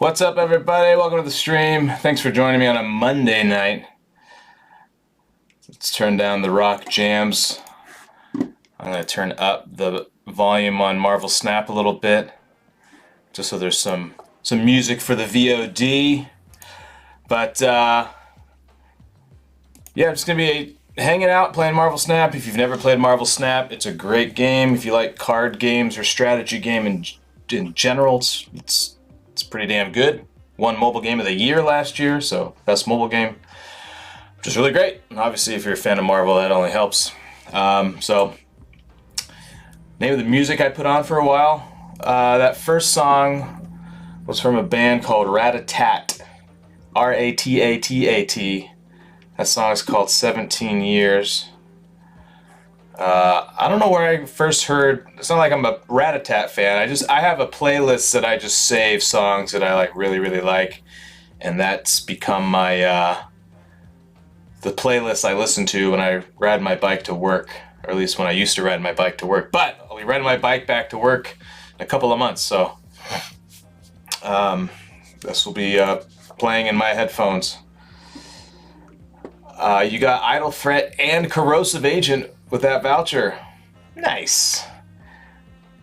What's up, everybody? Welcome to the stream. Thanks for joining me on a Monday night. Let's turn down the rock jams. I'm going to turn up the volume on Marvel Snap a little bit, just so there's some music for the VOD. But yeah, I'm just going to be hanging out playing Marvel Snap. If you've never played Marvel Snap, it's a great game. If you like card games or strategy game in general, it's pretty damn good. Won Mobile Game of the Year last year, so best mobile game, which is really great. And obviously, if you're a fan of Marvel, that only helps. So, name of the music I put on for a while. That first song was from a band called Ratatat, R-A-T-A-T-A-T. That song is called 17 Years. I don't know where I first heard. It's not like I'm a Rat-a-Tat fan. I have a playlist that I just save songs that I really like, and that's become my the playlist I listen to when I ride my bike to work, or at least when I used to ride my bike to work. But I'll be riding my bike back to work in a couple of months, so this will be playing in my headphones. You got Idle Threat and Corrosive Agent with that voucher. Nice.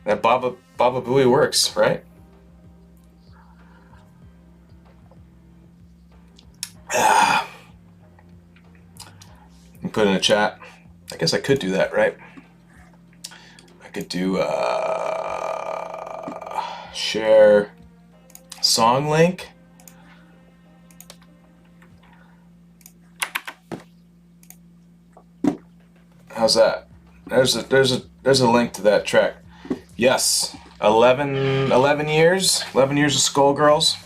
That Baba Booey works, right? Put in a chat. I guess I could do that, right? I could do share song link. How's that? There's a link to that track. Yes, 11 years of Skullgirls.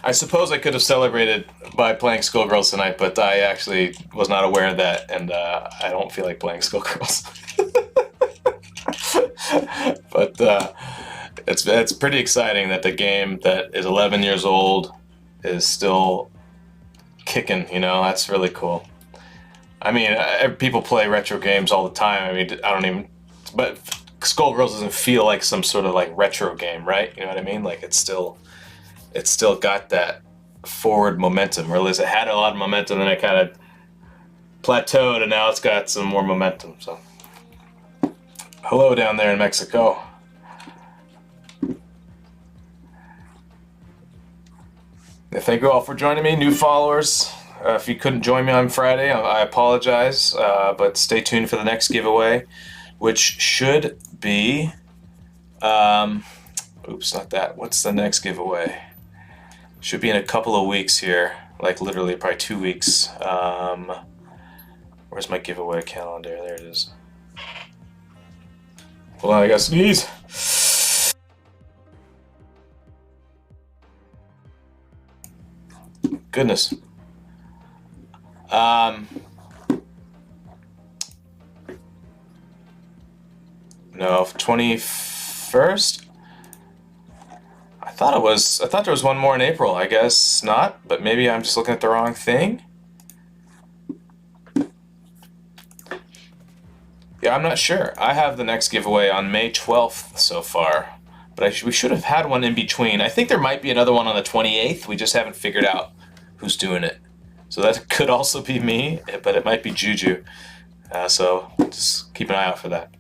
I suppose I could have celebrated by playing Skullgirls tonight, but I actually was not aware of that, and I don't feel like playing Skullgirls. But it's pretty exciting that the game that is 11 years old is still kicking. You know, that's really cool. I mean, people play retro games all the time. I mean, but Skullgirls doesn't feel like some sort of like retro game, right? You know what I mean? Like it's still got that forward momentum, or at least it had a lot of momentum, and it kind of plateaued, and now it's got some more momentum. So, hello down there in Mexico. Thank you all for joining me, new followers. If you couldn't join me on Friday, I apologize, but stay tuned for the next giveaway, which should be, oops, not that. What's the next giveaway? Should be in a couple of weeks here, like literally probably 2 weeks. Where's my giveaway calendar? There it is. Hold on, I gotta sneeze. Goodness. No, 21st? I thought there was one more in April. I guess not, but maybe I'm just looking at the wrong thing. Yeah, I'm not sure. I have the next giveaway on May 12th so far, but we should have had one in between. I think there might be another one on the 28th. We just haven't figured out who's doing it. So that could also be me, but it might be Juju. So just keep an eye out for that.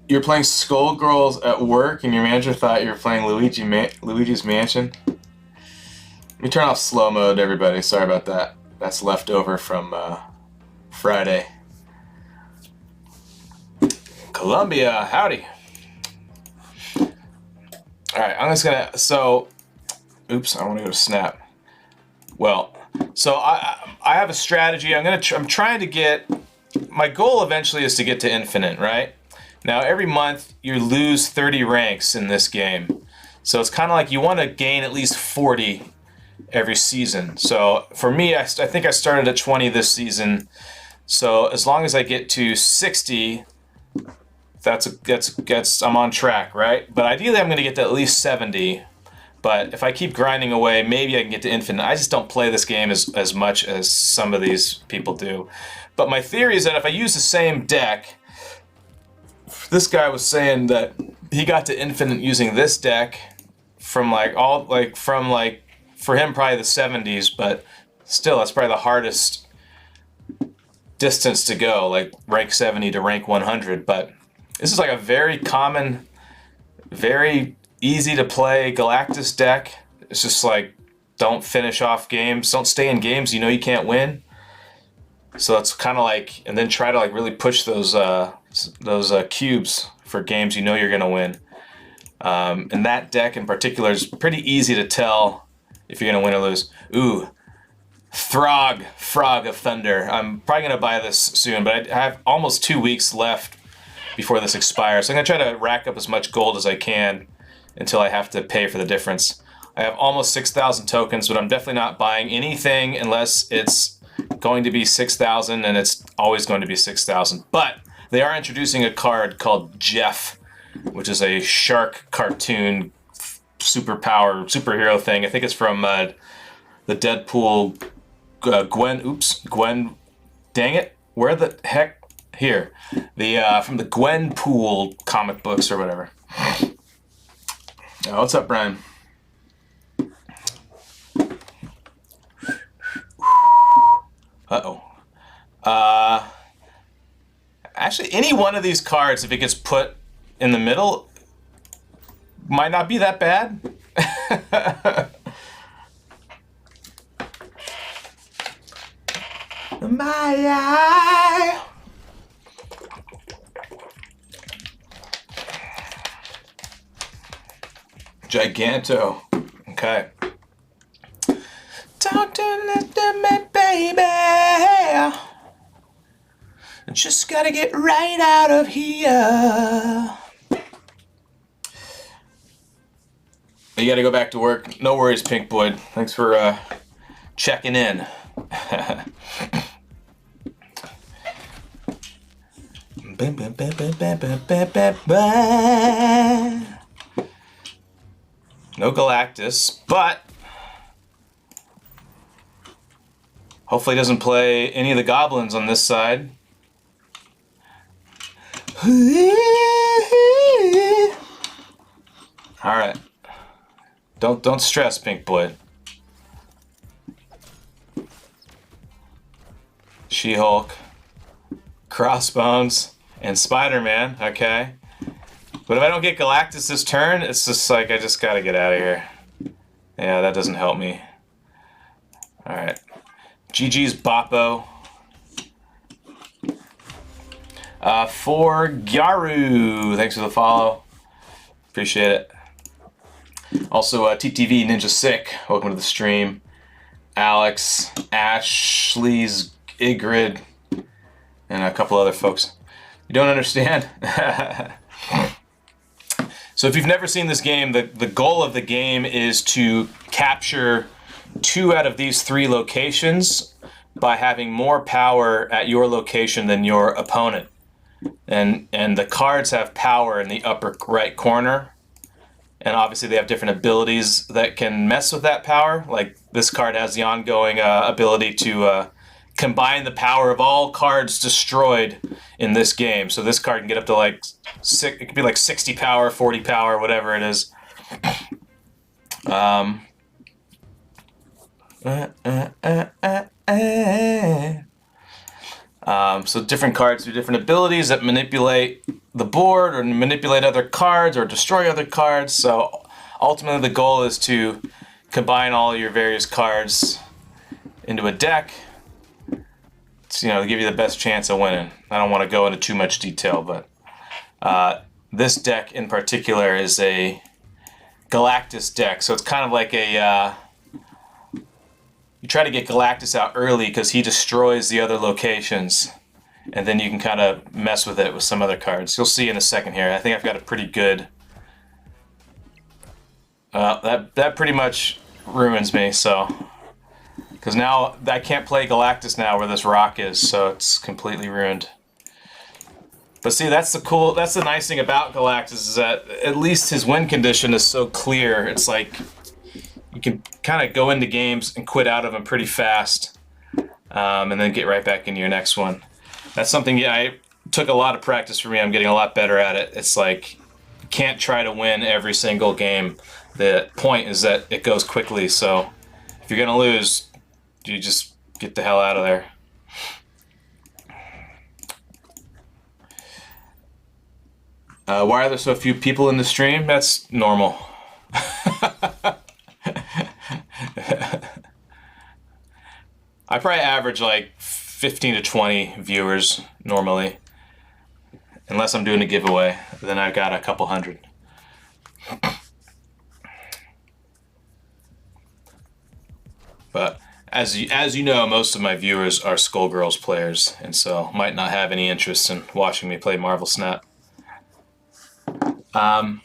You're playing Skullgirls at work, and your manager thought you were playing Luigi's Mansion. Let me turn off slow mode, everybody. Sorry about that. That's left over from Friday. Columbia, howdy. All right, I'm just gonna, oops, I want to go to Snap. Well, so I have a strategy. I'm trying to get, my goal eventually is to get to infinite, right? Now, every month you lose 30 ranks in this game. So it's kind of like you want to gain at least 40 every season. So for me, I think I started at 20 this season. So as long as I get to 60, I'm on track, right? But ideally I'm going to get to at least 70. But if I keep grinding away, maybe I can get to infinite. I just don't play this game as much as some of these people do. But my theory is that if I use the same deck, this guy was saying that he got to infinite using this deck from for him probably the 70s, but still that's probably the hardest distance to go, like rank 70 to rank 100. But this is like a very common, very easy to play Galactus deck. It's just like, don't finish off games, don't stay in games you know you can't win. So it's kind of like, and then try to like really push those cubes for games you know you're gonna win. And that deck in particular is pretty easy to tell if you're gonna win or lose. Ooh, Frog of Thunder. I'm probably gonna buy this soon, but I have almost 2 weeks left before this expires. So I'm gonna try to rack up as much gold as I can until I have to pay for the difference. I have almost 6,000 tokens, but I'm definitely not buying anything unless it's going to be 6,000, and it's always going to be 6,000. But they are introducing a card called Jeff, which is a shark cartoon superhero thing. I think it's from the Deadpool Gwen. Dang it! Where the heck? Here, from the Gwenpool comic books or whatever. What's up, Brian? Uh-oh. Actually, any one of these cards, if it gets put in the middle, might not be that bad. My eye. Giganto. Okay. Talk to me, baby. Just gotta get right out of here. You gotta go back to work. No worries, Pink Boyd. Thanks for checking in. No Galactus, but hopefully he doesn't play any of the goblins on this side. All right. Don't stress, Pink Boyd. She-Hulk, Crossbones, and Spider-Man. Okay. But if I don't get Galactus this turn, it's just like I just gotta get out of here. Yeah, that doesn't help me. All right. GG's Boppo. For Gyaru, thanks for the follow. Appreciate it. Also, TTV Ninja Sick, welcome to the stream. Alex, Ashley's Igrid, and a couple other folks. You don't understand? So if you've never seen this game, the goal of the game is to capture 2 out of these 3 locations by having more power at your location than your opponent. And the cards have power in the upper right corner. And obviously they have different abilities that can mess with that power. Like this card has the ongoing ability to combine the power of all cards destroyed in this game. So this card can get up to like it could be like 60 power, 40 power, whatever it is. So different cards do different abilities that manipulate the board or manipulate other cards or destroy other cards. So ultimately the goal is to combine all your various cards into a deck to give you the best chance of winning. I don't want to go into too much detail, but this deck in particular is a Galactus deck. So it's kind of like a you try to get Galactus out early because he destroys the other locations, and then you can kind of mess with it with some other cards. You'll see in a second here. I think I've got a pretty good... that pretty much ruins me, so... Because now I can't play Galactus now where this rock is, so it's completely ruined. But see, that's the nice thing about Galactus is that at least his win condition is so clear. It's like you can kind of go into games and quit out of them pretty fast, and then get right back into your next one. That's something I took a lot of practice for me. I'm getting a lot better at it. It's like, you can't try to win every single game. The point is that it goes quickly, so if you're gonna lose, you just get the hell out of there. Why are there so few people in the stream? That's normal. I probably average like 15 to 20 viewers normally. Unless I'm doing a giveaway, then I've got a couple hundred. But as you know, most of my viewers are Skullgirls players, and so might not have any interest in watching me play Marvel Snap. On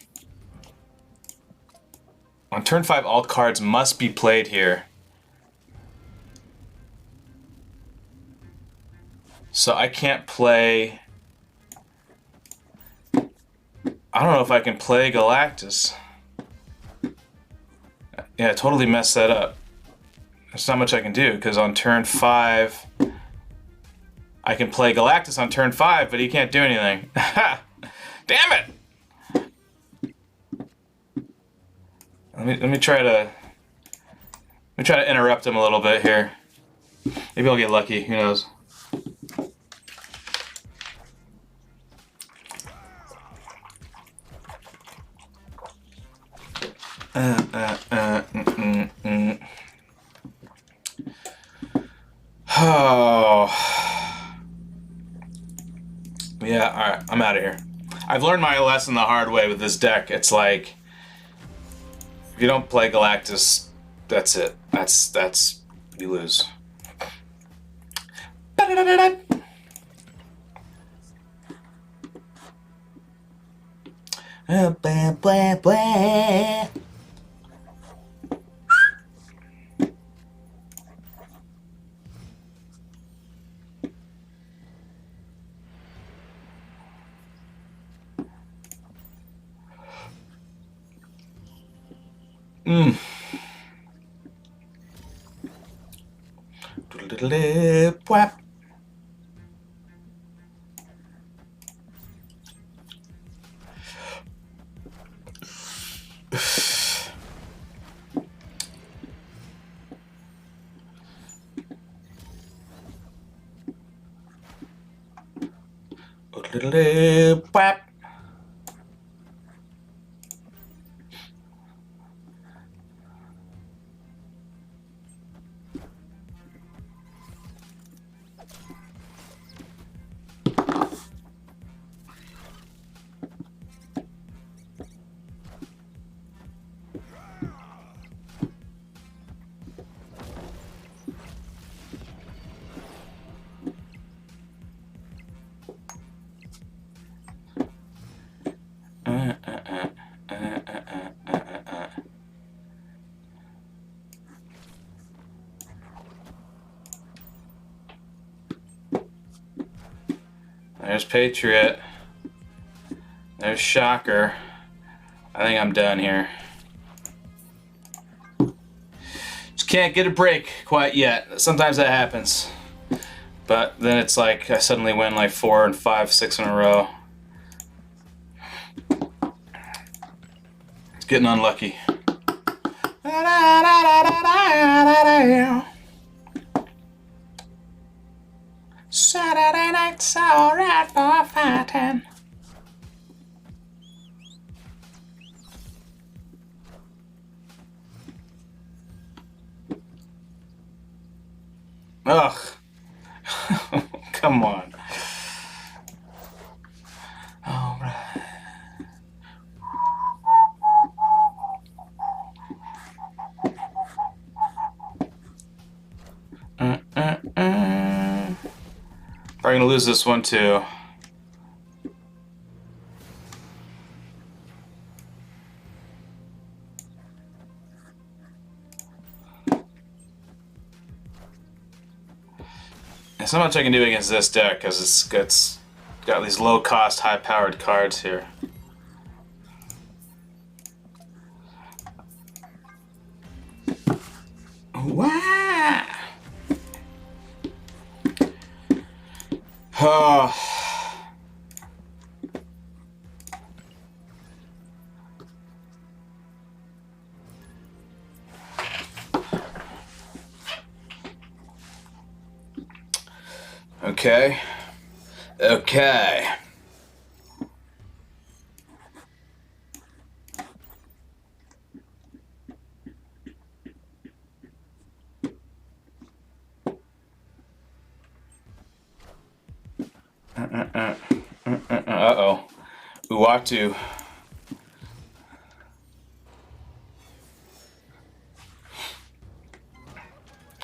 turn 5, all cards must be played here. So I can't play... I don't know if I can play Galactus. Yeah, I totally messed that up. There's not much I can do, because on turn 5... I can play Galactus on turn 5, but he can't do anything. Damn it! Let me try to interrupt him a little bit here. Maybe I'll get lucky. Who knows? Oh. Yeah, alright, I'm out of here. I've learned my lesson the hard way with this deck. It's like, if you don't play Galactus, that's it. That's you lose. Whap. Whap. There's Patriot. There's Shocker. I think I'm done here. Just can't get a break quite yet. Sometimes that happens. But then it's like I suddenly win like 4 and 5, 6 in a row. It's getting unlucky. Saturday night's alright for fighting. Ugh. Come on. Alright. Probably gonna lose this one too. There's not much I can do against this deck because it's got these low-cost, high-powered cards here. Oh. Okay. Okay. Uh-oh. Uatu.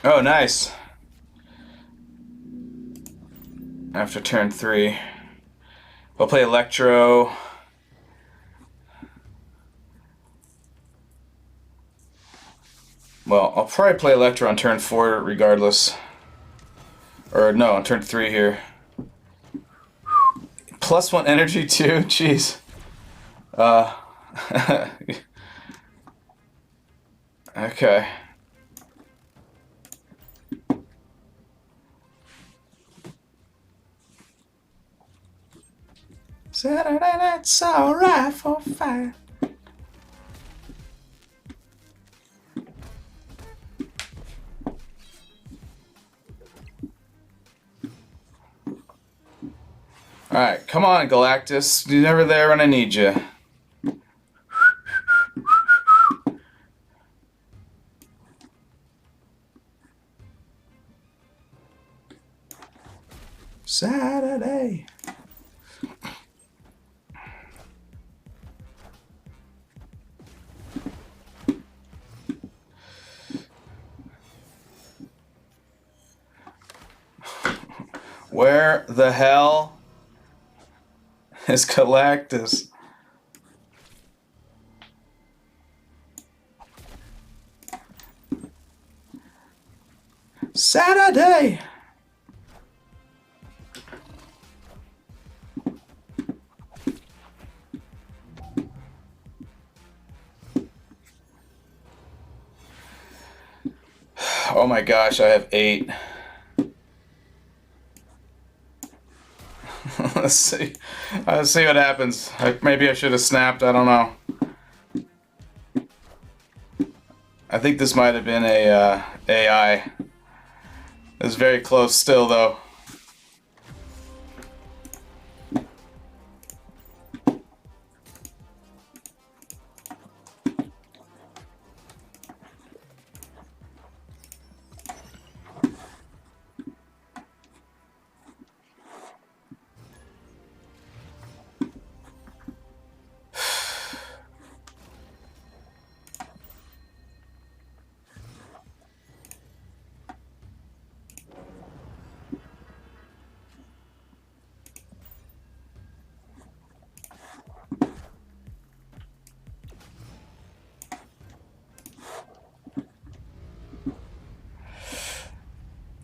Oh, nice. After turn 3. We'll play Electro. Well, I'll probably play Electro on turn 4 regardless. Or no, on turn 3 here. +1 energy too? Jeez. Okay. Saturday night's alright for fire. Alright, come on, Galactus. You're never there when I need you. Saturday. Where the hell is Galactus? Saturday! Oh my gosh, I have 8. Let's see. Let's see what happens. Maybe I should have snapped. I don't know. I think this might have been a AI. It was very close still, though.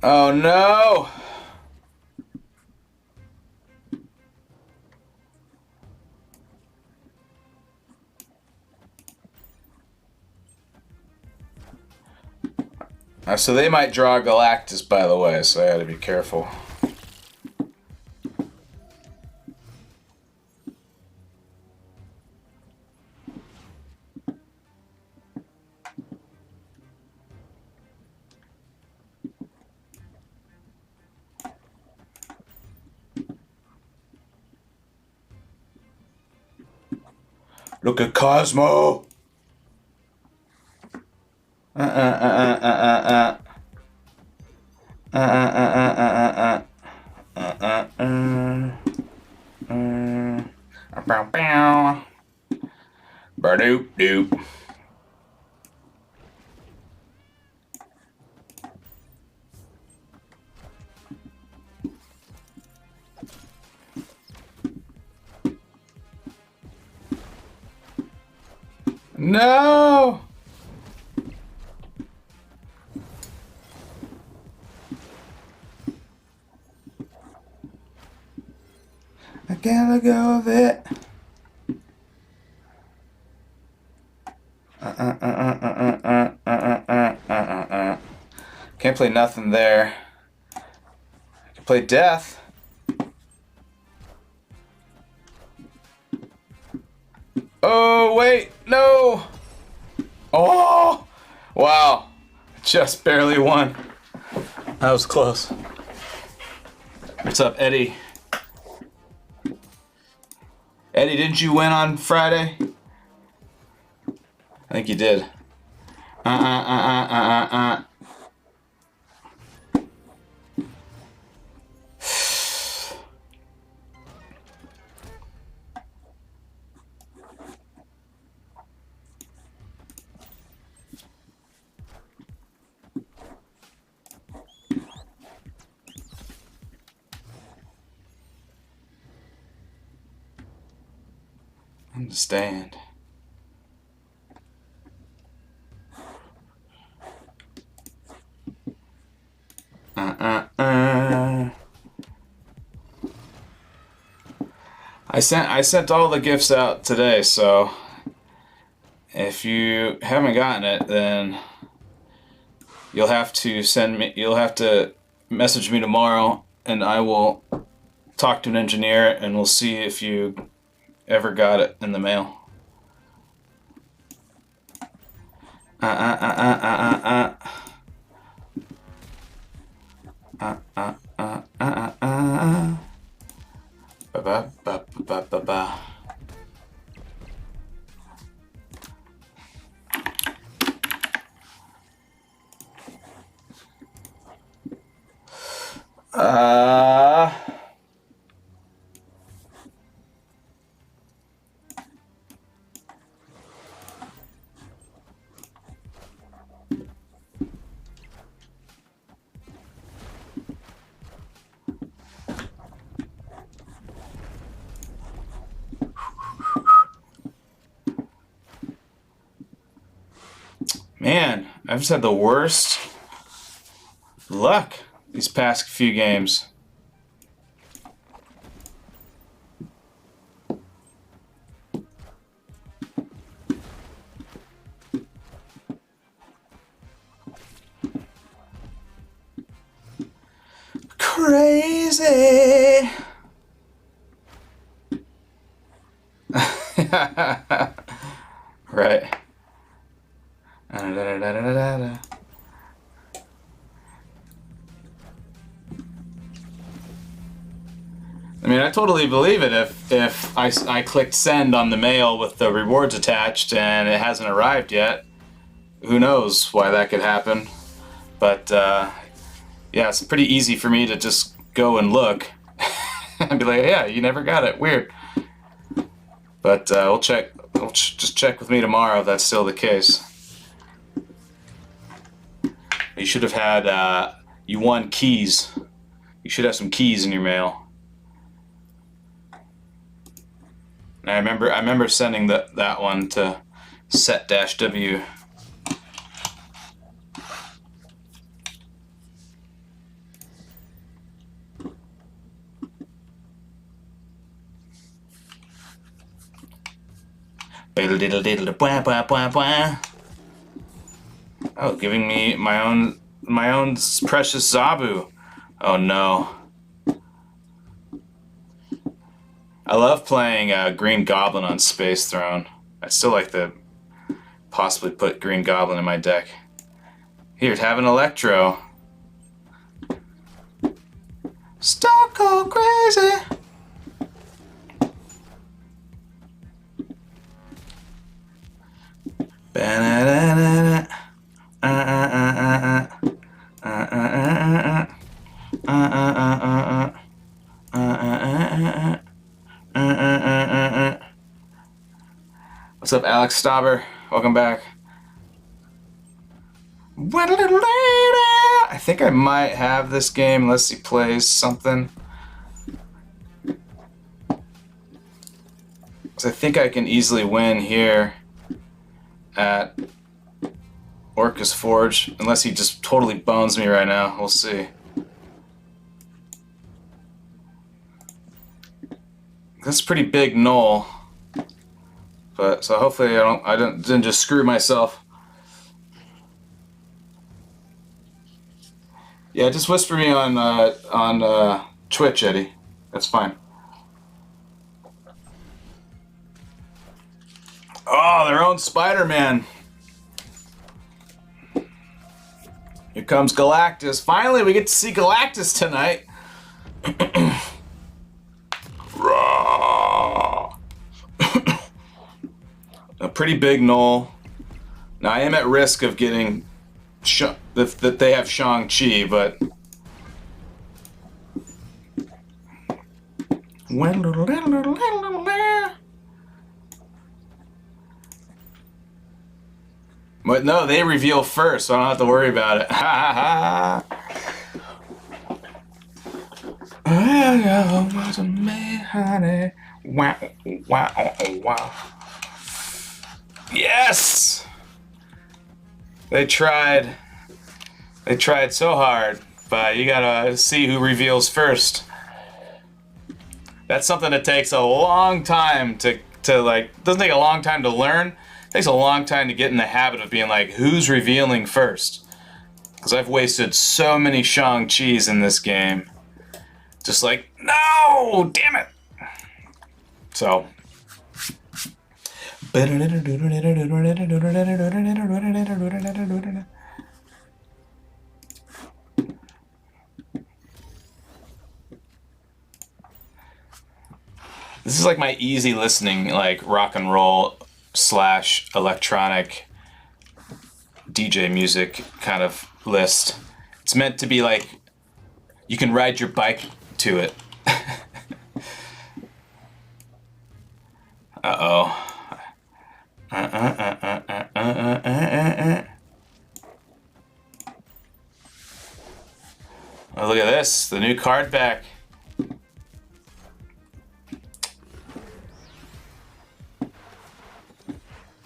Oh no! So they might draw Galactus, by the way, so I gotta be careful. Look at Cosmo! Ba-doop doop. No! I can't let go of it. Can't play nothing there. I can play death. Oh, wait, no! Oh! Wow. Just barely won. That was close. What's up, Eddie? Eddie, didn't you win on Friday? I think you did. Understand. I sent all the gifts out today, so if you haven't gotten it, then you'll have to message me tomorrow, and I will talk to an engineer, and we'll see if you ever got it in the mail. Man, I've just had the worst luck these past few games. Crazy. Right. I mean, I totally believe it if I clicked send on the mail with the rewards attached and it hasn't arrived yet. Who knows why that could happen. But yeah, it's pretty easy for me to just go and look and be like, yeah, you never got it. Weird. But we'll check. Just check with me tomorrow if that's still the case. You should have had, you won keys. You should have some keys in your mail. And I remember sending that one to set-w. Oh, giving me my own precious Zabu. Oh no. I love playing Green Goblin on Space Throne. I'd still like to possibly put Green Goblin in my deck. Here, have an Electro. Stop go crazy. Ba-na-na-na-na. What's up, Alex Stauber? Welcome back. I think I might have this game unless he plays something. So I think I can easily win here at Orcus Forge, unless he just totally bones me right now. We'll see. That's a pretty big null, but so hopefully I didn't just screw myself. Yeah, just whisper me on Twitch, Eddie. That's fine. Oh, their own Spider-Man. Here comes Galactus. Finally, we get to see Galactus tonight. A pretty big knoll. Now I am at risk of getting that they have Shang-Chi, but no, they reveal first, so I don't have to worry about it. Ha ha ha. Honey. Wow, wow, wow. Yes! They tried so hard, but you gotta see who reveals first. That's something that takes a long time to like, doesn't take a long time to learn. It takes a long time to get in the habit of being like, who's revealing first? Because I've wasted so many Shang-Chis in this game. Just like, no, damn it. So. This is like my easy listening, like rock and roll / electronic DJ music kind of list. It's meant to be like, you can ride your bike to it. Uh-oh. Oh, look at this, the new card back.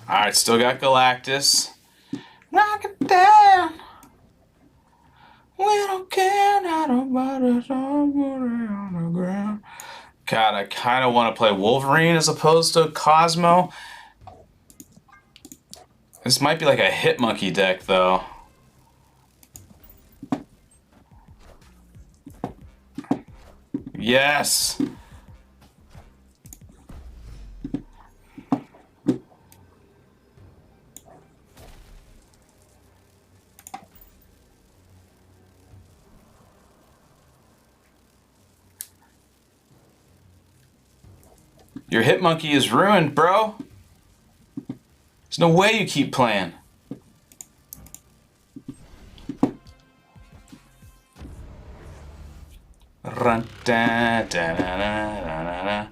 Alright, still got Galactus. Knock it down. We don't care not about us on the ground. God, I kind of want to play Wolverine as opposed to Cosmo. This might be like a Hitmonkey deck, though. Yes! Your Hitmonkey is ruined, bro. There's no way you keep playing. Run, da, da, da, da, da, da.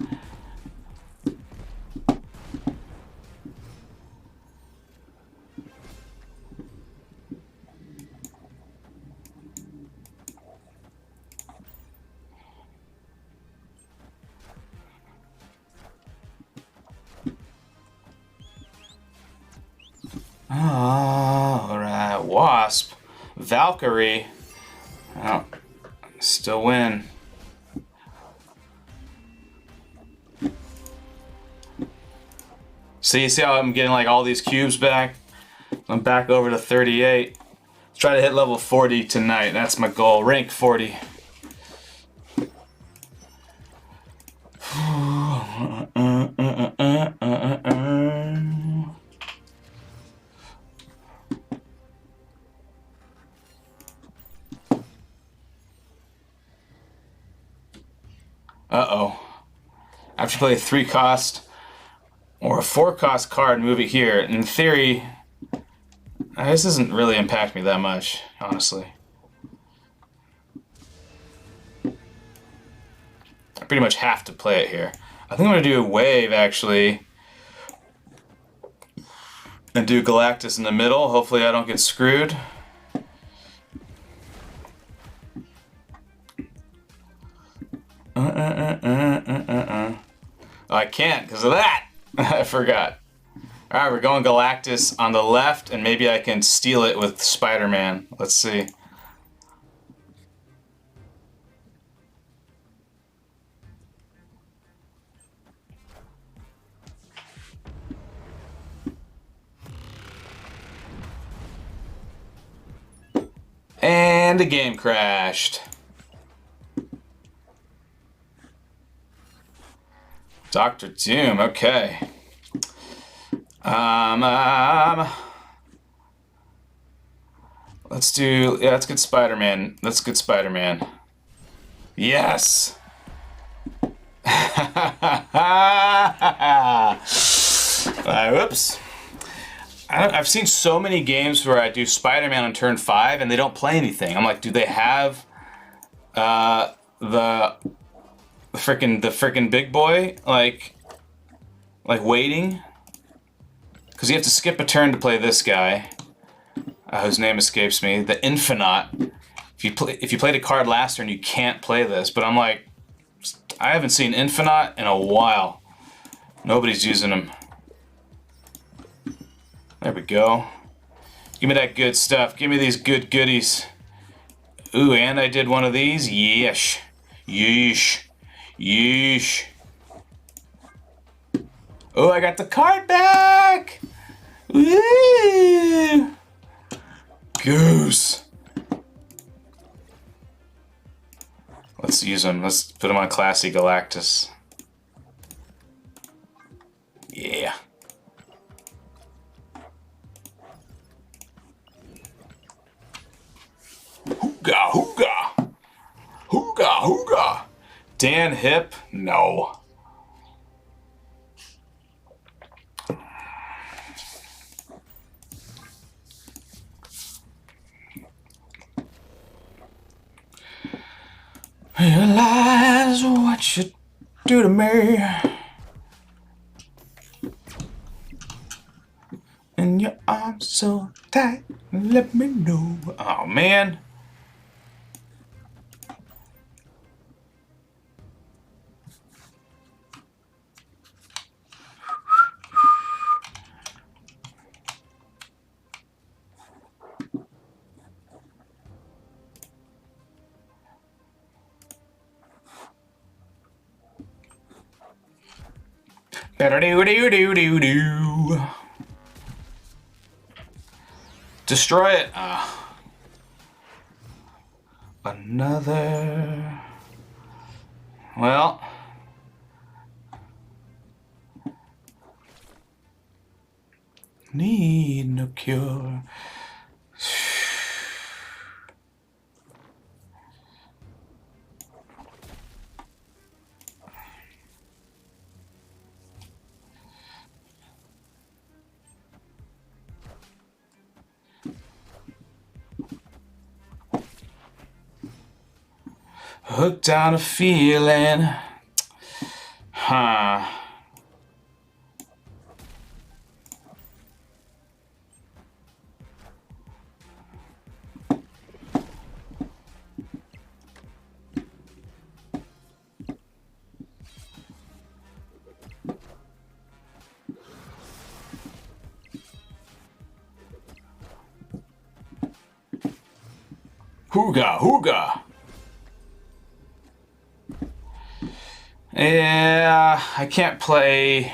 Alright, Wasp, Valkyrie. Oh, still win. See how I'm getting like all these cubes back? I'm back over to 38. Let's try to hit level 40 tonight. That's my goal. Rank 40. Uh-oh. I have to play a 3-cost or a 4-cost card and move it here. In theory, this doesn't really impact me that much, honestly. I pretty much have to play it here. I think I'm going to do a wave, actually, and do Galactus in the middle. Hopefully I don't get screwed. I can't because of that. I forgot. Alright, we're going Galactus on the left, and maybe I can steal it with Spider-Man. Let's see. And the game crashed. Dr. Doom, okay. Let's get Spider-Man. Let's get Spider-Man. Yes. Whoops. I've seen so many games where I do Spider-Man on turn 5 and they don't play anything. I'm like, do they have the frickin' big boy like waiting? Because you have to skip a turn to play this guy, whose name escapes me. The Infinite. If you played a card last turn, you can't play this. But I'm like, I haven't seen Infinite in a while. Nobody's using them. There we go. Give me that good stuff. Give me these good goodies. Ooh, and I did one of these. Yeesh. Yeesh. Yeesh. Oh, I got the card back! Woo! Goose. Let's use them. Let's put them on Classy Galactus. Yeah. Hooga, hooga. Hooga, hooga. Dan Hip? No. Realize what you do to me, and your arms so tight. Let me know. Oh man. Do-do-do-do-do-do. Destroy it. Another. Well. Need no cure. Hooked on a feeling. Huh. Hooga, hooga. Yeah, I can't play.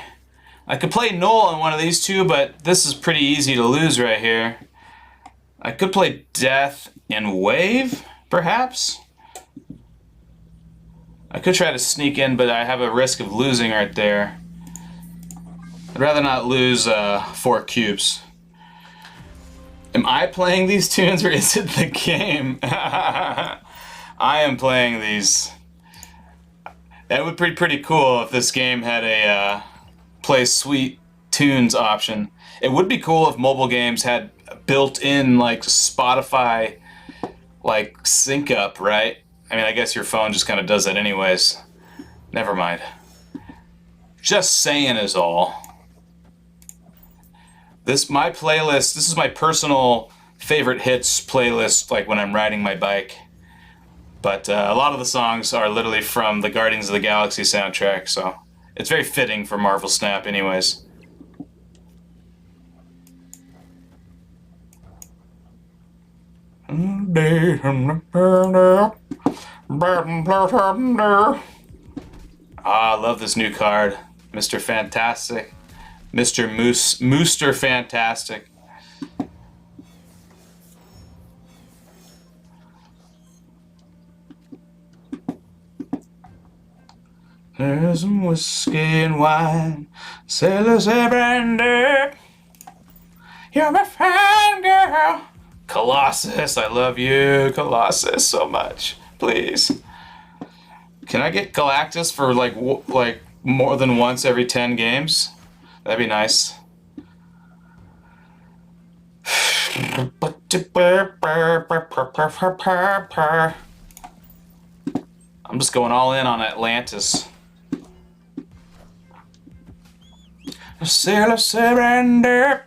I could play Null on one of these two, but this is pretty easy to lose right here. I could play Death and Wave, perhaps. I could try to sneak in, but I have a risk of losing right there. I'd rather not lose 4 cubes. Am I playing these tunes or is it the game? I am playing these. That would be pretty cool if this game had a play sweet tunes option. It would be cool if mobile games had built-in like Spotify like sync up, right? I mean, I guess your phone just kind of does that anyways. Never mind. Just saying is all. My playlist, this is my personal favorite hits playlist, like when I'm riding my bike. But a lot of the songs are literally from the Guardians of the Galaxy soundtrack, so it's very fitting for Marvel Snap anyways. I love this new card, Mr. Fantastic. Mr. Mooster Fantastic. There's some whiskey and wine, sailors say brandy. You're my fine girl. Colossus, I love you, Colossus, so much. Please. Can I get Galactus for like more than once every 10 games? That'd be nice. I'm just going all in on Atlantis. Sail of surrender.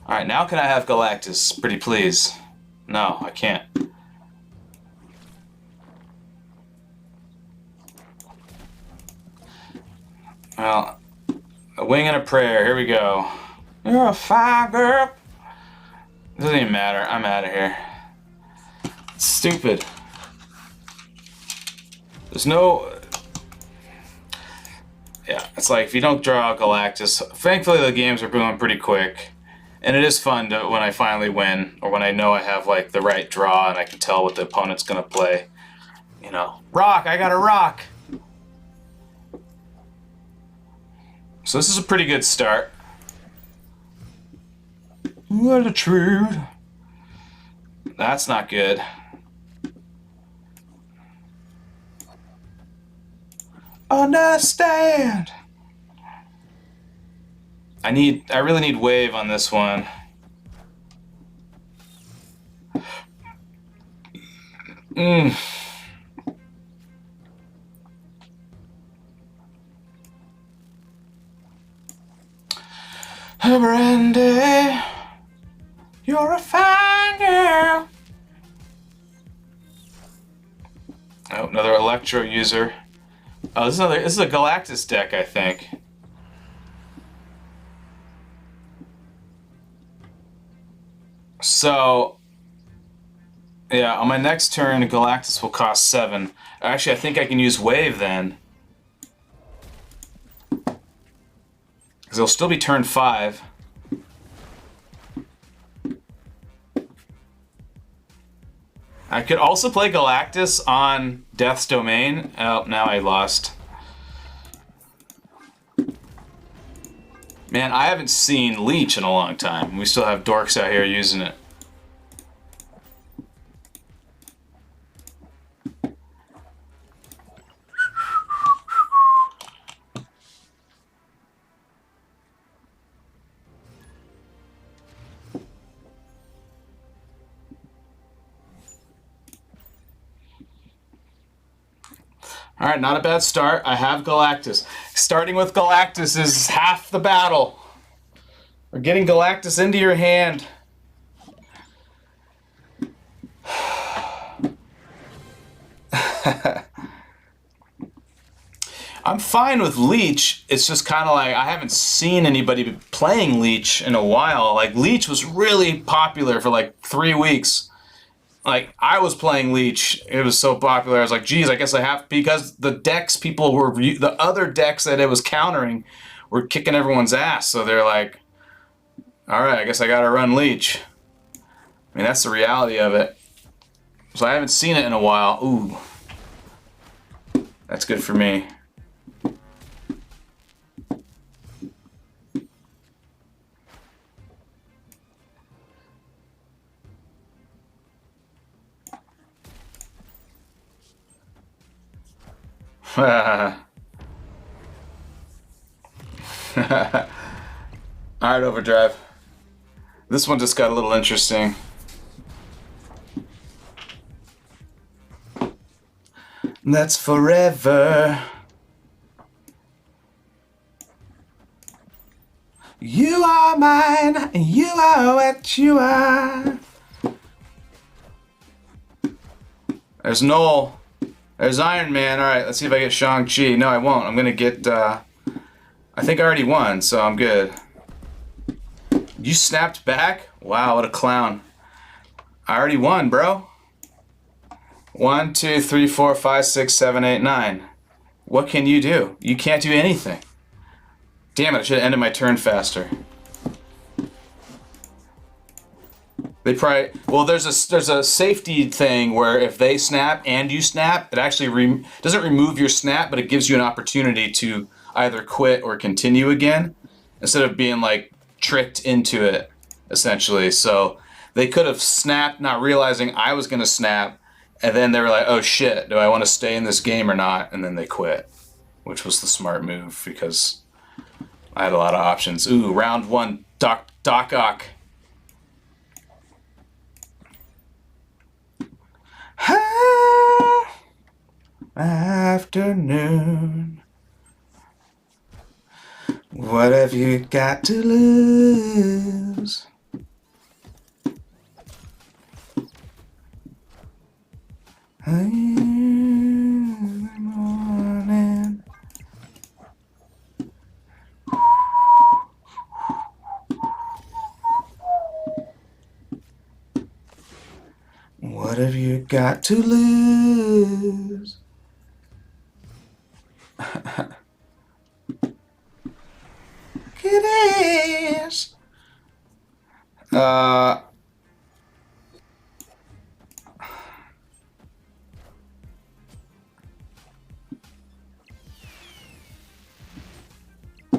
Alright, now can I have Galactus? Pretty please. No, I can't. Well, a wing and a prayer. Here we go. You're a fire girl. It doesn't even matter. I'm out of here. It's stupid. There's no... Yeah, it's like if you don't draw out Galactus... Thankfully the games are going pretty quick. And it is fun to, when I finally win, or when I know I have like the right draw and I can tell what the opponent's gonna play. You know, rock! I got a rock! So this is a pretty good start. What a truth. That's not good. Understand. I really need wave on this one. Brandy, you're a fine girl. Oh, another Electro user. Oh, this is a Galactus deck, I think. So, yeah, on my next turn, Galactus will cost 7. Actually, I think I can use Wave then. Because it'll still be turn 5. I could also play Galactus on Death's Domain. Oh, now I lost. Man, I haven't seen Leech in a long time. We still have dorks out here using it. Alright, not a bad start. I have Galactus. Starting with Galactus is half the battle. We're getting Galactus into your hand. I'm fine with Leech. It's just kind of like I haven't seen anybody playing Leech in a while. Like, Leech was really popular for like 3 weeks. Like, I was playing Leech. It was so popular. I was like, geez, I guess I have... Because the decks people were... The other decks that it was countering were kicking everyone's ass. So they're like, alright, I guess I gotta run Leech. I mean, that's the reality of it. So I haven't seen it in a while. Ooh. That's good for me. Alright, Overdrive. This one just got a little interesting. That's forever. You are mine, and you are what you are. There's Noel. There's Iron Man. Alright, let's see if I get Shang-Chi. No, I won't. I'm gonna get, I think I already won, so I'm good. You snapped back? Wow, what a clown. I already won, bro. 1, 2, 3, 4, 5, 6, 7, 8, 9. What can you do? You can't do anything. Damn it, I should have ended my turn faster. They probably... Well, there's a safety thing where if they snap and you snap, it actually doesn't remove your snap, but it gives you an opportunity to either quit or continue again, instead of being, like, tricked into it, essentially. So they could have snapped, not realizing I was going to snap, And then they were like, oh shit, do I want to stay in this game or not? And then they quit, which was the smart move because I had a lot of options. Ooh, round one, Doc Ock. Afternoon. What have you got to lose? Morning. What have you got to lose? Kitties.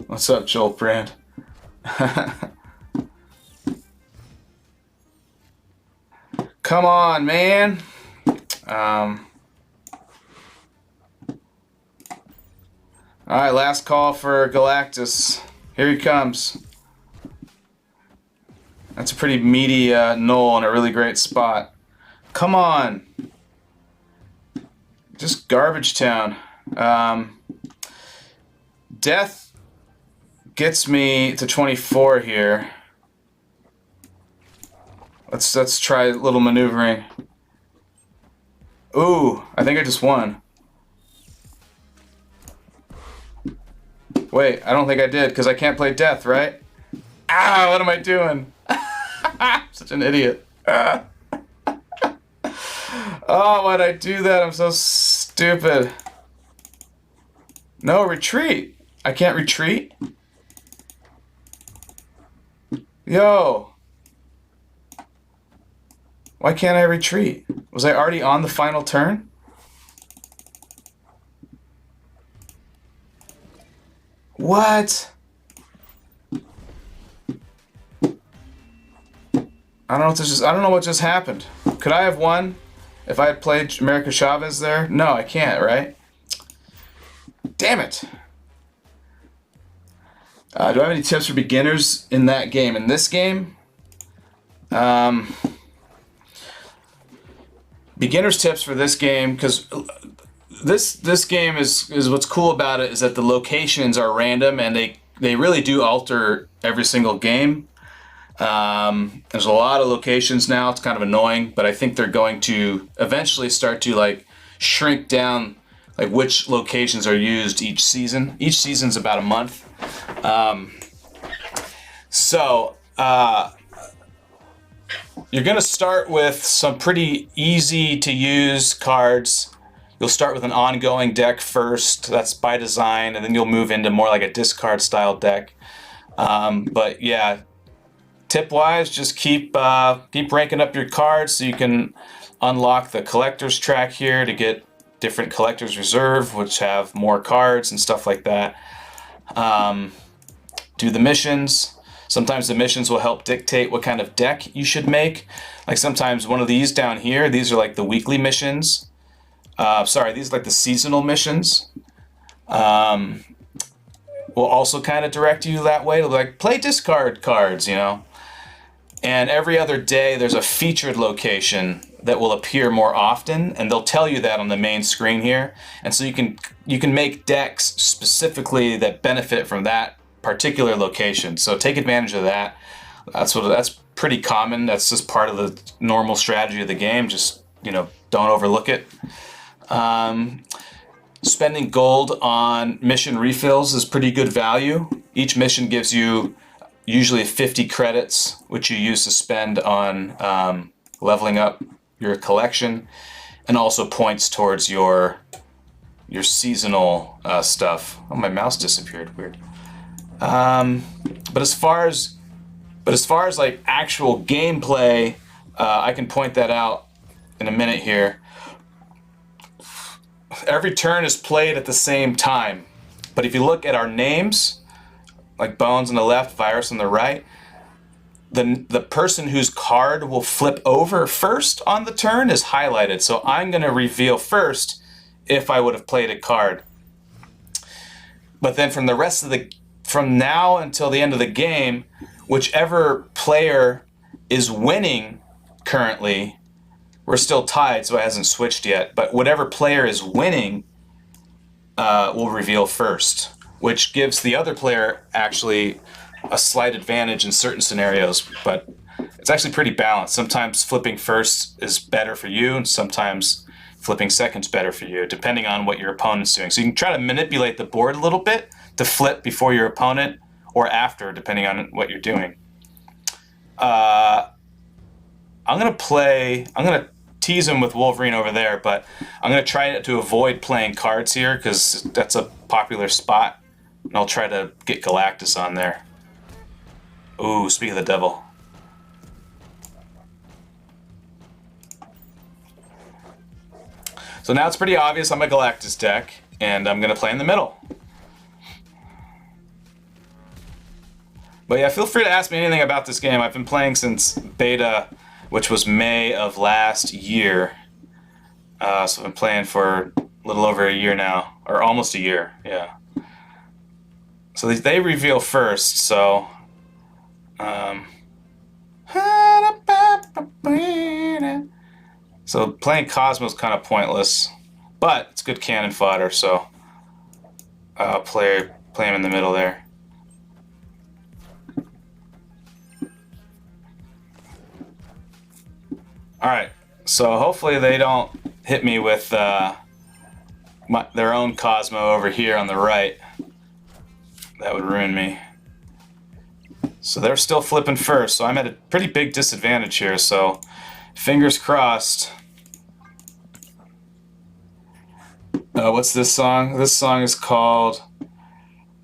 What's up, Joel Brand? Come on, man. All right, last call for Galactus. Here he comes. That's a pretty meaty knoll in a really great spot. Come on. Just Garbage Town. Death gets me to 24 here. Let's try a little maneuvering. Ooh, I think I just won. Wait, I don't think I did because I can't play Death, right? Ah, what am I doing? Such an idiot. Oh, why'd I do that? I'm so stupid. No, retreat. I can't retreat? Yo. Why can't I retreat? Was I already on the final turn? What? I don't know what just happened. Could I have won if I had played America Chavez there? No, I can't, right? Damn it. Do I have any tips for beginners in that game? In this game? Beginners tips for this game, because this game is what's cool about it is that the locations are random and they really do alter every single game. There's a lot of locations now. It's kind of annoying, but I think they're going to eventually start to like shrink down like which locations are used each season. Each season's about a month. You're going to start with some pretty easy to use cards. You'll start with an ongoing deck first. That's by design, and then you'll move into more like a discard style deck. But yeah, tip-wise, just keep ranking up your cards so you can unlock the collector's track here to get different collector's reserve, which have more cards and stuff like that. Do the missions. Sometimes the missions will help dictate what kind of deck you should make. Like sometimes one of these down here, these are like the weekly missions. These are like the seasonal missions. Will also kind of direct you that way to like play discard cards, you know. And every other day there's a featured location that will appear more often, and they'll tell you that on the main screen here. And so you can make decks specifically that benefit from that particular location. So take advantage of that. That's pretty common. That's just part of the normal strategy of the game. Just, you know, don't overlook it. Spending gold on mission refills is pretty good value. Each mission gives you usually 50 credits, which you use to spend on leveling up your collection, and also points towards your seasonal stuff. Oh, my mouse disappeared. Weird. But as far as like actual gameplay, I can point that out in a minute here. Every turn is played at the same time, but if you look at our names, like Bones on the left, Virus on the right, the person whose card will flip over first on the turn is highlighted. So I'm going to reveal first if I would have played a card. But then from now until the end of the game, whichever player is winning currently, we're still tied, so it hasn't switched yet. But whatever player is winning will reveal first, which gives the other player actually a slight advantage in certain scenarios. But it's actually pretty balanced. Sometimes flipping first is better for you, and sometimes flipping second is better for you, depending on what your opponent's doing. So you can try to manipulate the board a little bit to flip before your opponent or after, depending on what you're doing. I'm going to tease him with Wolverine over there, but I'm going to try to avoid playing cards here because that's a popular spot. And I'll try to get Galactus on there. Ooh, speak of the devil. So now it's pretty obvious I'm a Galactus deck, and I'm going to play in the middle. But yeah, feel free to ask me anything about this game. I've been playing since beta, which was May of last year. So I've been playing for a little over a year now, or almost a year, yeah. So they reveal first, so... So playing Cosmo's kind of pointless, but it's good cannon fodder, so I'll play him in the middle there. Alright, so hopefully they don't hit me with their own Cosmo over here on the right. That would ruin me. So they're still flipping first, so I'm at a pretty big disadvantage here, so fingers crossed. What's this song? This song is called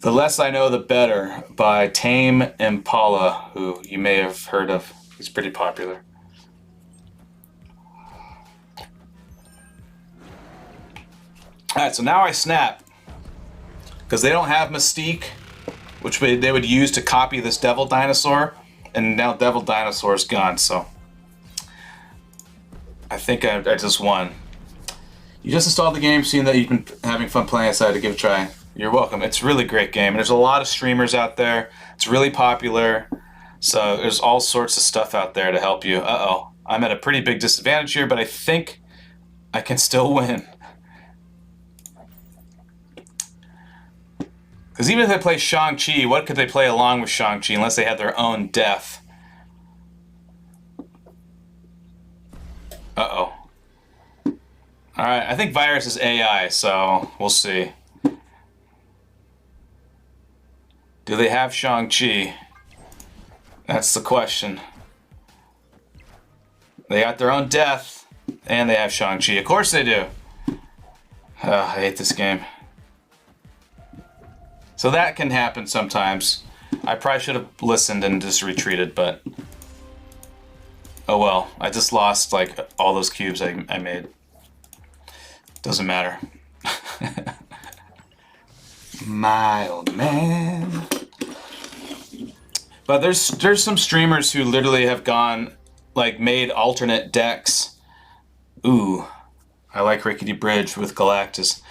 The Less I Know The Better by Tame Impala, who you may have heard of. He's pretty popular. Alright, so now I snap. Because they don't have Mystique, which they would use to copy this Devil Dinosaur. And now Devil Dinosaur's gone, so... I think I just won. You just installed the game, seeing that you've been having fun playing, I decided to give it a try. You're welcome. It's a really great game. And there's a lot of streamers out there. It's really popular. So there's all sorts of stuff out there to help you. Uh-oh. I'm at a pretty big disadvantage here, but I think I can still win. Because even if they play Shang-Chi, what could they play along with Shang-Chi unless they had their own death? Uh-oh. Alright, I think Virus is AI, so we'll see. Do they have Shang-Chi? That's the question. They got their own death, and they have Shang-Chi. Of course they do. I hate this game. So that can happen sometimes. I probably should have listened and just retreated, but... oh well, I just lost like all those cubes I made. Doesn't matter. My old man. But there's some streamers who literally have gone, like, made alternate decks. Ooh, I like Rickety Bridge with Galactus.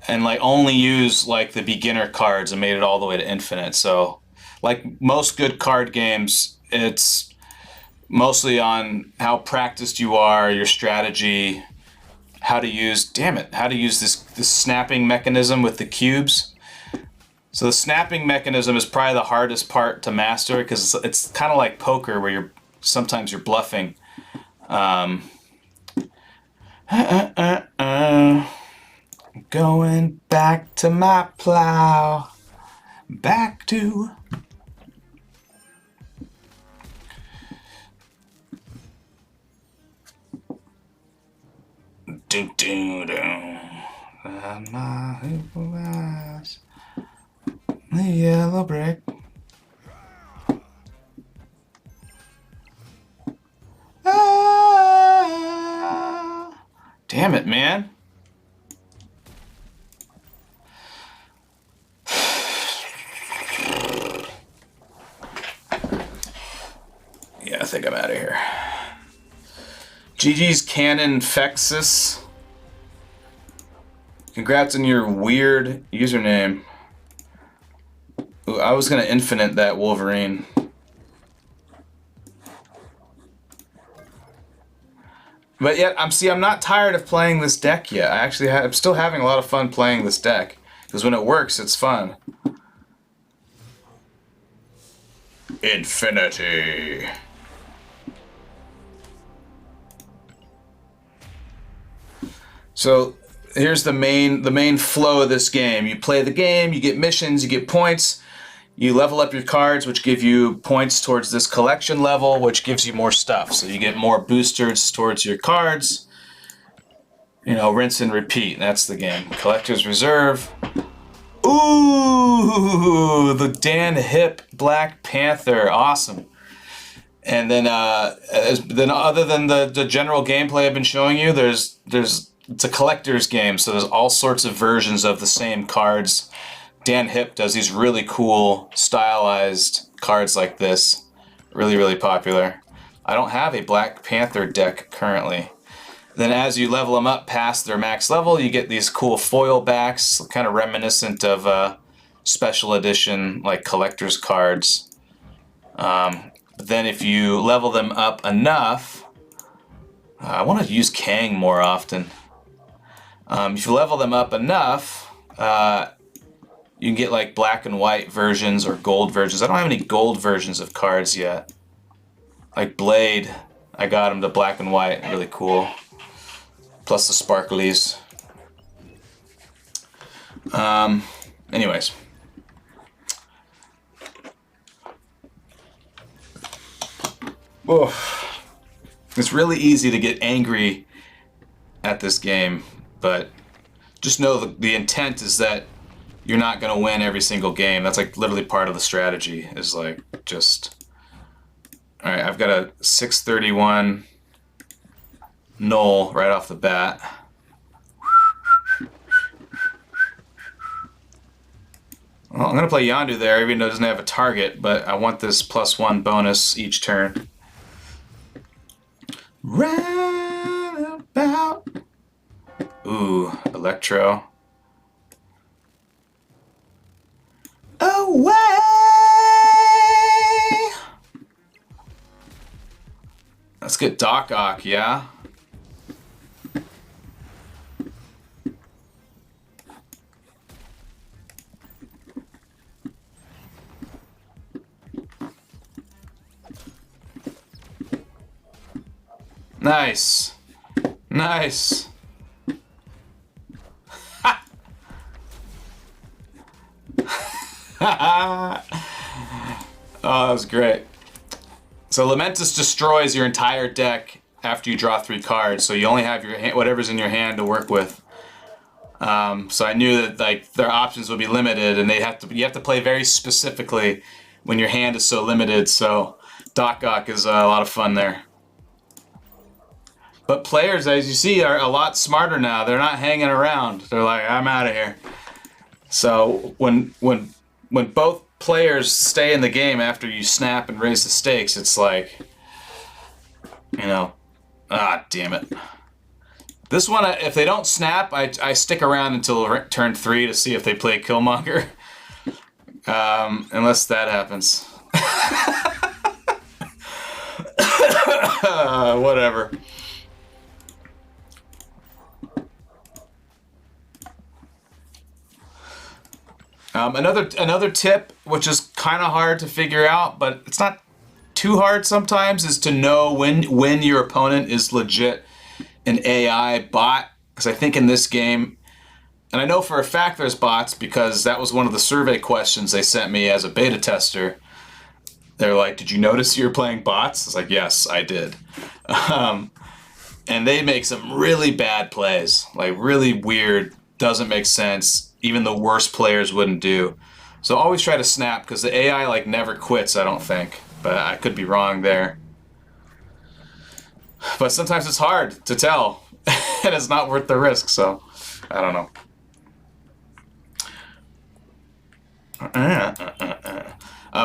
And like only use like the beginner cards and made it all the way to infinite. So like most good card games, it's mostly on how practiced you are, your strategy, how to use this snapping mechanism with the cubes. So the snapping mechanism is probably the hardest part to master because it's kind of like poker where sometimes you're bluffing. Going back to my plow. Back to... do do do. My eyes. The yellow brick. Ah, damn it, man. think I'm out of here. GG's Canon Fexus. Congrats on your weird username. Ooh, I was gonna infinite that Wolverine. But yet, I'm not tired of playing this deck yet. I'm still having a lot of fun playing this deck. Because when it works, it's fun. Infinity. So here's the main flow of this game. You play the game, you get missions, you get points, you level up your cards, which give you points towards this collection level, which gives you more stuff. So you get more boosters towards your cards. You know, rinse and repeat. That's the game. Collector's Reserve. Ooh, the Dan Hip Black Panther. Awesome. And then other than the general gameplay I've been showing you, it's a collector's game, so there's all sorts of versions of the same cards. Dan Hip does these really cool, stylized cards like this. Really, really popular. I don't have a Black Panther deck currently. Then as you level them up past their max level, you get these cool foil backs, kind of reminiscent of special edition, like collector's cards. But then if you level them up enough, I want to use Kang more often. If you level them up enough, you can get like black and white versions or gold versions. I don't have any gold versions of cards yet. Like Blade, I got him to black and white, really cool. Plus the sparklies. Anyways. Oof. It's really easy to get angry at this game, but just know the intent is that you're not going to win every single game. That's like literally part of the strategy, is like just... Alright, I've got a 631 null right off the bat. Well, I'm going to play Yondu there, even though it doesn't have a target, but I want this +1 bonus each turn. Round about. Ooh, Electro. Away! Let's get Doc Ock, yeah? Nice. Nice. Oh, that was great. So Lamentus destroys your entire deck after you draw 3 cards, so you only have your whatever's in your hand to work with. So I knew that like their options would be limited, and you have to play very specifically when your hand is so limited. So Doc Ock is a lot of fun there. But players, as you see, are a lot smarter now. They're not hanging around. They're like, I'm out of here. So when both players stay in the game after you snap and raise the stakes, it's like, you know, damn it. This one, if they don't snap, I stick around until turn 3 to see if they play Killmonger. Unless that happens. Whatever. Another tip, which is kind of hard to figure out, but it's not too hard sometimes, is to know when your opponent is legit an AI bot. Because I think in this game, and I know for a fact there's bots because that was one of the survey questions they sent me as a beta tester. They're like, did you notice you were playing bots? It's like, yes, I did. And they make some really bad plays, like really weird, doesn't make sense. Even the worst players wouldn't do. So always try to snap, because the AI like never quits, I don't think. But I could be wrong there. But sometimes it's hard to tell, and it's not worth the risk, so I don't know.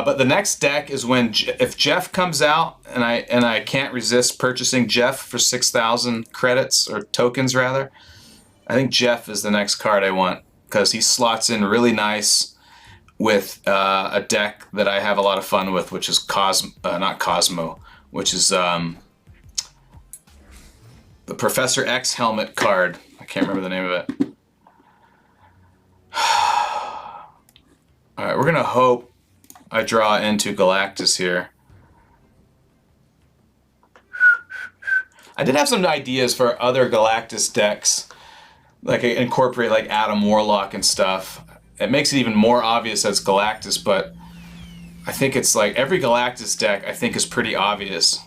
But the next deck is when if Jeff comes out and I can't resist purchasing Jeff for 6,000 credits or tokens rather. I think Jeff is the next card I want because he slots in really nice with a deck that I have a lot of fun with, which is not Cosmo, which is the Professor X helmet card. I can't remember the name of it. All right, we're gonna hope I draw into Galactus here. I did have some ideas for other Galactus decks, like incorporate like Adam Warlock and stuff. It makes it even more obvious as Galactus, but I think it's like every Galactus deck I think is pretty obvious.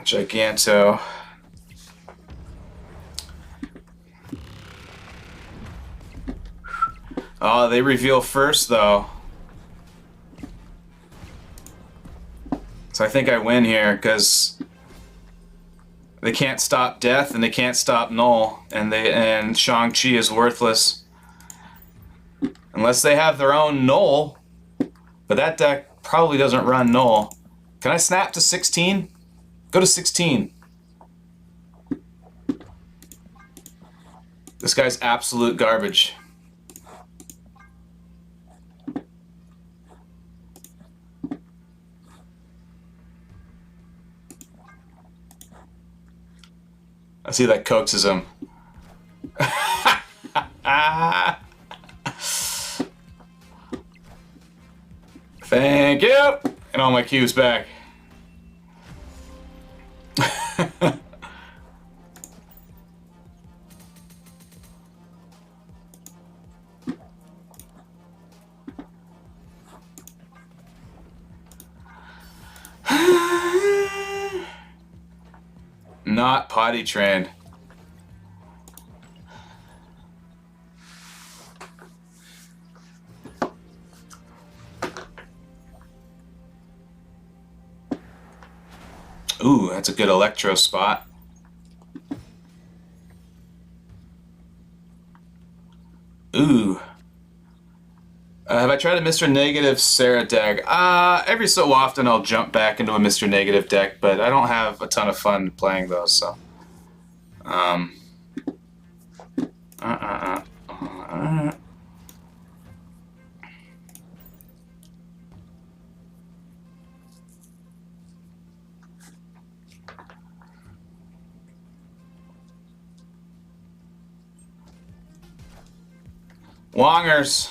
Giganto. Oh, they reveal first though. So I think I win here because they can't stop Death and they can't stop Null, and Shang-Chi is worthless unless they have their own Null. But that deck probably doesn't run Null. Can I snap to 16? Go to 16. This guy's absolute garbage. I see that coaxes him. Thank you! And all my cubes back. Not potty trained. Ooh, that's a good electro spot. Ooh. Have I tried a Mr. Negative Sarah deck? Every so often I'll jump back into a Mr. Negative deck, but I don't have a ton of fun playing those, so. Wongers.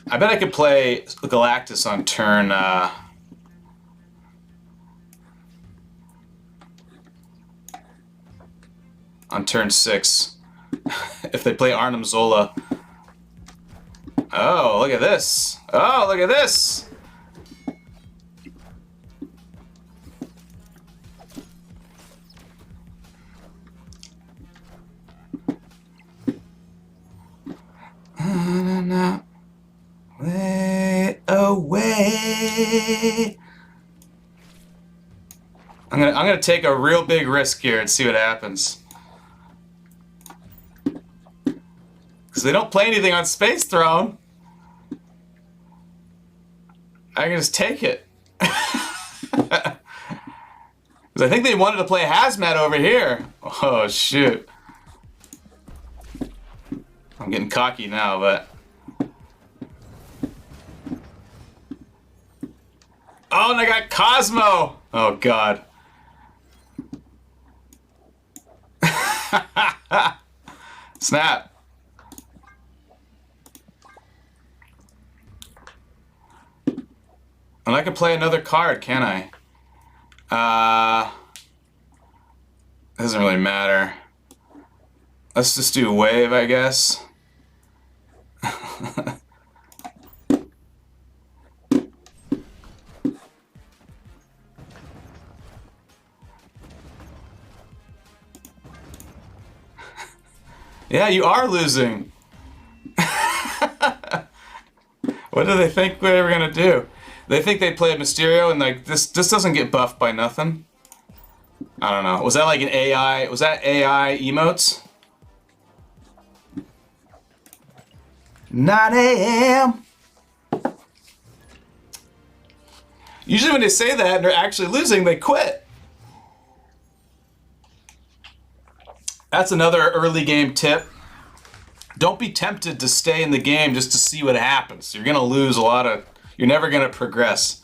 I bet I could play Galactus on turn 6 if they play Arnim Zola. Oh, look at this. Oh, look at this. Way away. I'm gonna take a real big risk here and see what happens. Because they don't play anything on Space Throne. I can just take it. Because I think they wanted to play Hazmat over here. Oh, shoot. I'm getting cocky now, but... Oh, and I got Cosmo! Oh, God. Snap. And I can play another card, can I? Doesn't really matter. Let's just do Wave, I guess. Yeah, you are losing. What do they think they were gonna do? They think they'd play a Mysterio and like this doesn't get buffed by nothing. I don't know. Was that like an AI? Was that AI emotes? 9 a.m. Usually when they say that and they're actually losing, they quit. That's another early game tip. Don't be tempted to stay in the game just to see what happens. You're gonna lose a lot of. You're never gonna progress.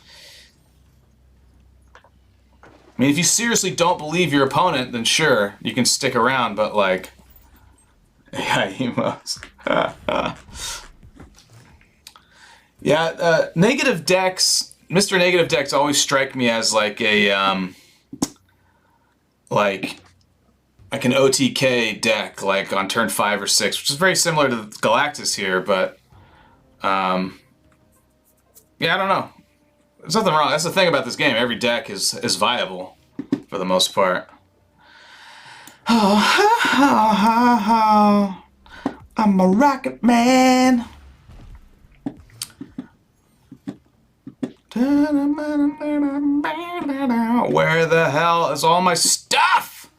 I mean, if you seriously don't believe your opponent, then sure, you can stick around, but like, yeah, emotes. Yeah, negative decks, Mr. Negative decks always strike me as like a, like an OTK deck, like on turn 5 or 6, which is very similar to Galactus here, but, yeah, I don't know. There's nothing wrong. That's the thing about this game. Every deck is viable for the most part. Oh, I'm a rocket man. Where the hell is all my stuff?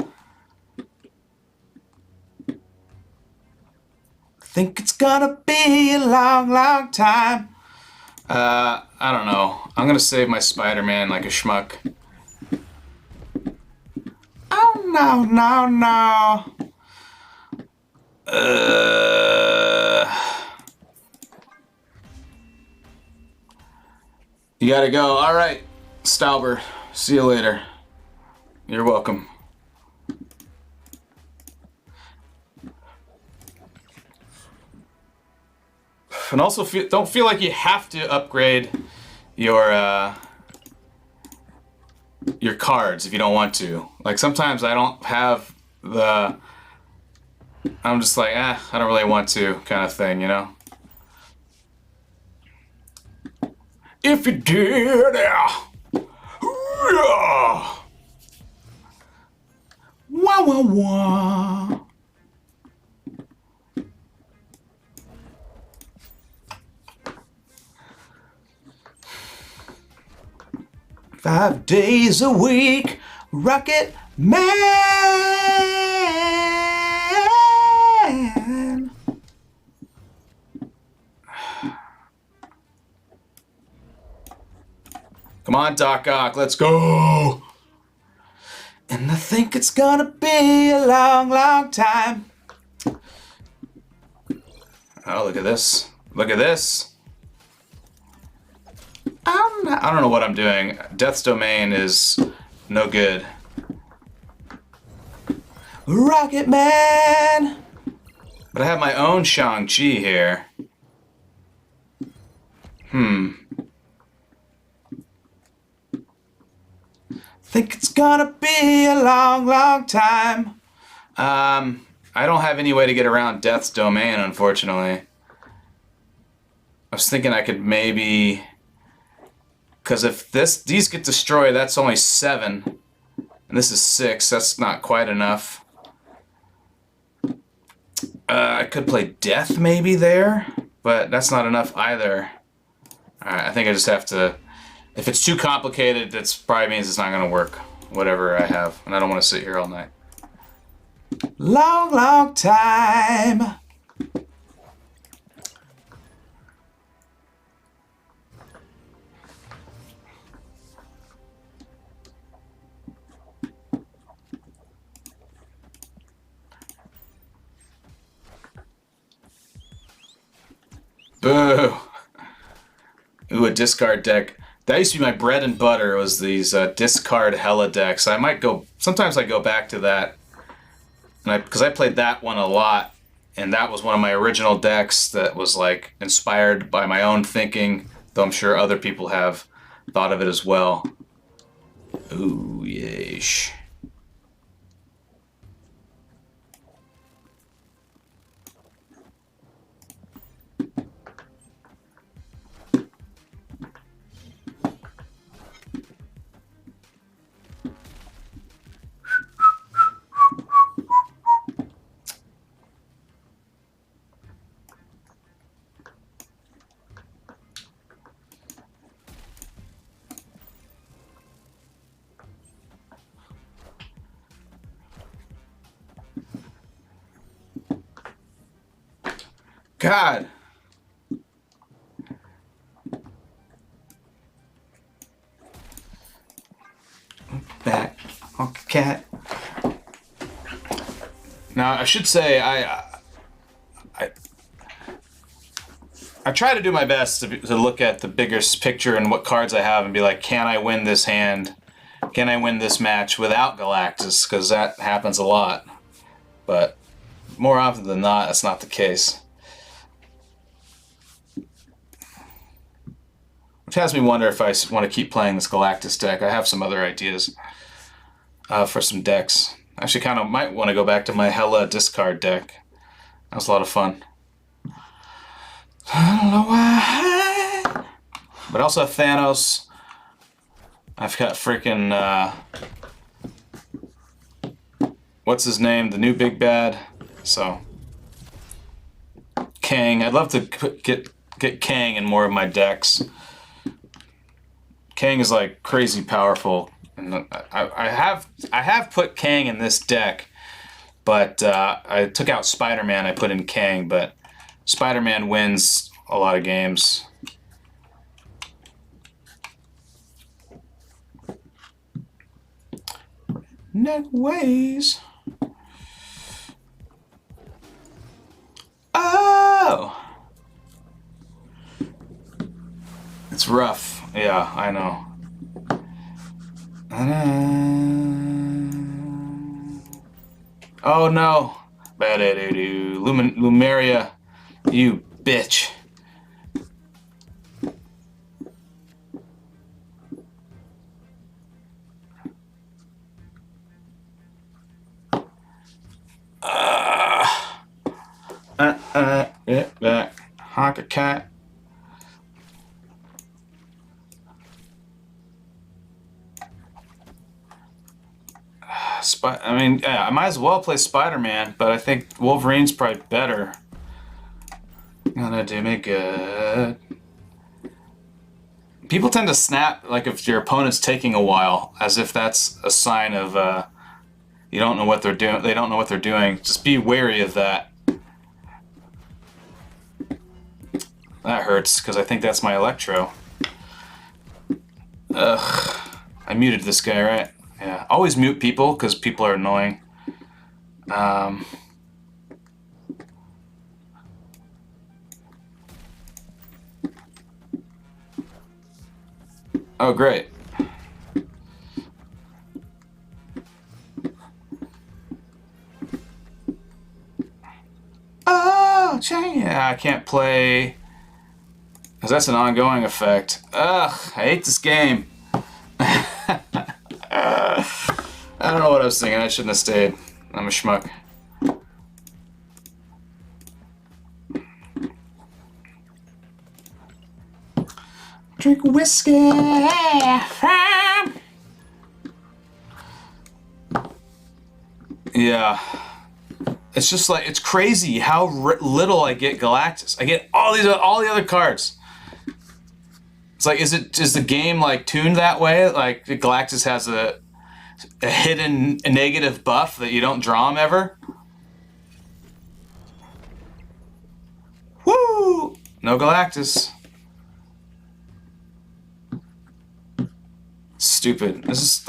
Think it's gonna be a long, long time. I don't know. I'm gonna save my Spider-Man like a schmuck. Oh no, no, no. You gotta go. All right, Stauber. See you later. You're welcome. And also, don't feel like you have to upgrade your cards if you don't want to. Like sometimes I don't have the. I'm just like, I don't really want to, kind of thing, you know. If you did, wah wah wah. 5 days a week, Rocket Man. Come on, Doc Ock, let's go. And I think it's gonna be a long, long time. Oh, look at this. Look at this. I don't know what I'm doing. Death's Domain is no good. Rocket Man! But I have my own Shang-Chi here. Think it's gonna be a long, long time. I don't have any way to get around Death's Domain, unfortunately. I was thinking I could maybe... Because if these get destroyed, that's only 7. And this is 6. That's not quite enough. I could play Death maybe there, but that's not enough either. Alright, I think I just have to... If it's too complicated, that probably means it's not going to work. Whatever I have. And I don't want to sit here all night. Long, long time. Boo! Ooh, a discard deck. That used to be my bread and butter, was these discard hella decks. I might go... Sometimes I go back to that. Because I played that one a lot. And that was one of my original decks that was like inspired by my own thinking. Though I'm sure other people have thought of it as well. Ooh, yeesh. God. Back. Honk cat. Now, I should say, I try to do my best to look at the bigger picture and what cards I have and be like, can I win this hand? Can I win this match without Galactus? Because that happens a lot. But more often than not, that's not the case. Which has me wonder if I want to keep playing this Galactus deck. I have some other ideas for some decks. I actually kind of might want to go back to my Hela discard deck. That was a lot of fun. I don't know why. But I also have Thanos. I've got freaking what's his name? The new big bad. So Kang. I'd love to get Kang in more of my decks. Kang is like crazy powerful, and I have put Kang in this deck, but I took out Spider-Man. I put in Kang, but Spider-Man wins a lot of games. No ways. Oh! It's rough. Yeah, I know. Oh no. Lumeria, you bitch. Get back. Honk a cat. I mean, yeah, I might as well play Spider-Man, but I think Wolverine's probably better. Gonna do me good. People tend to snap, like if your opponent's taking a while, as if that's a sign of you don't know what they're doing. They don't know what they're doing. Just be wary of that. That hurts, because I think that's my Electro. Ugh. I muted this guy, right? Yeah. Always mute people, because people are annoying. Oh, great. Oh, yeah, I can't play... because that's an ongoing effect. Ugh, I hate this game. I don't know what I was thinking. I shouldn't have stayed. I'm a schmuck. Drink whiskey. Yeah. It's just like, it's crazy how little I get Galactus. I get all the other cards. It's like, is the game like tuned that way? Like Galactus has a hidden negative buff that you don't draw him ever? Woo! No Galactus. Stupid. This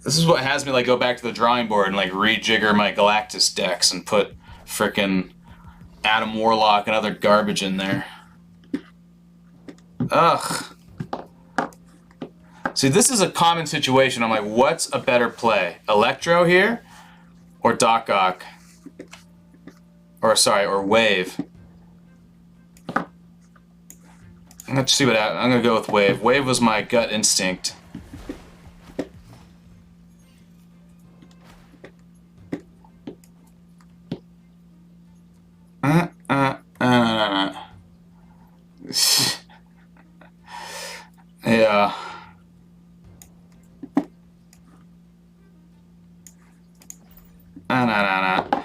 is what has me like go back to the drawing board and like rejigger my Galactus decks and put frickin' Adam Warlock and other garbage in there. Ugh. See, this is a common situation. I'm like, what's a better play? Electro here? Or Doc Ock? Or, sorry, or Wave? Let's see what happens. I'm gonna go with Wave. Wave was my gut instinct. Yeah. Nah.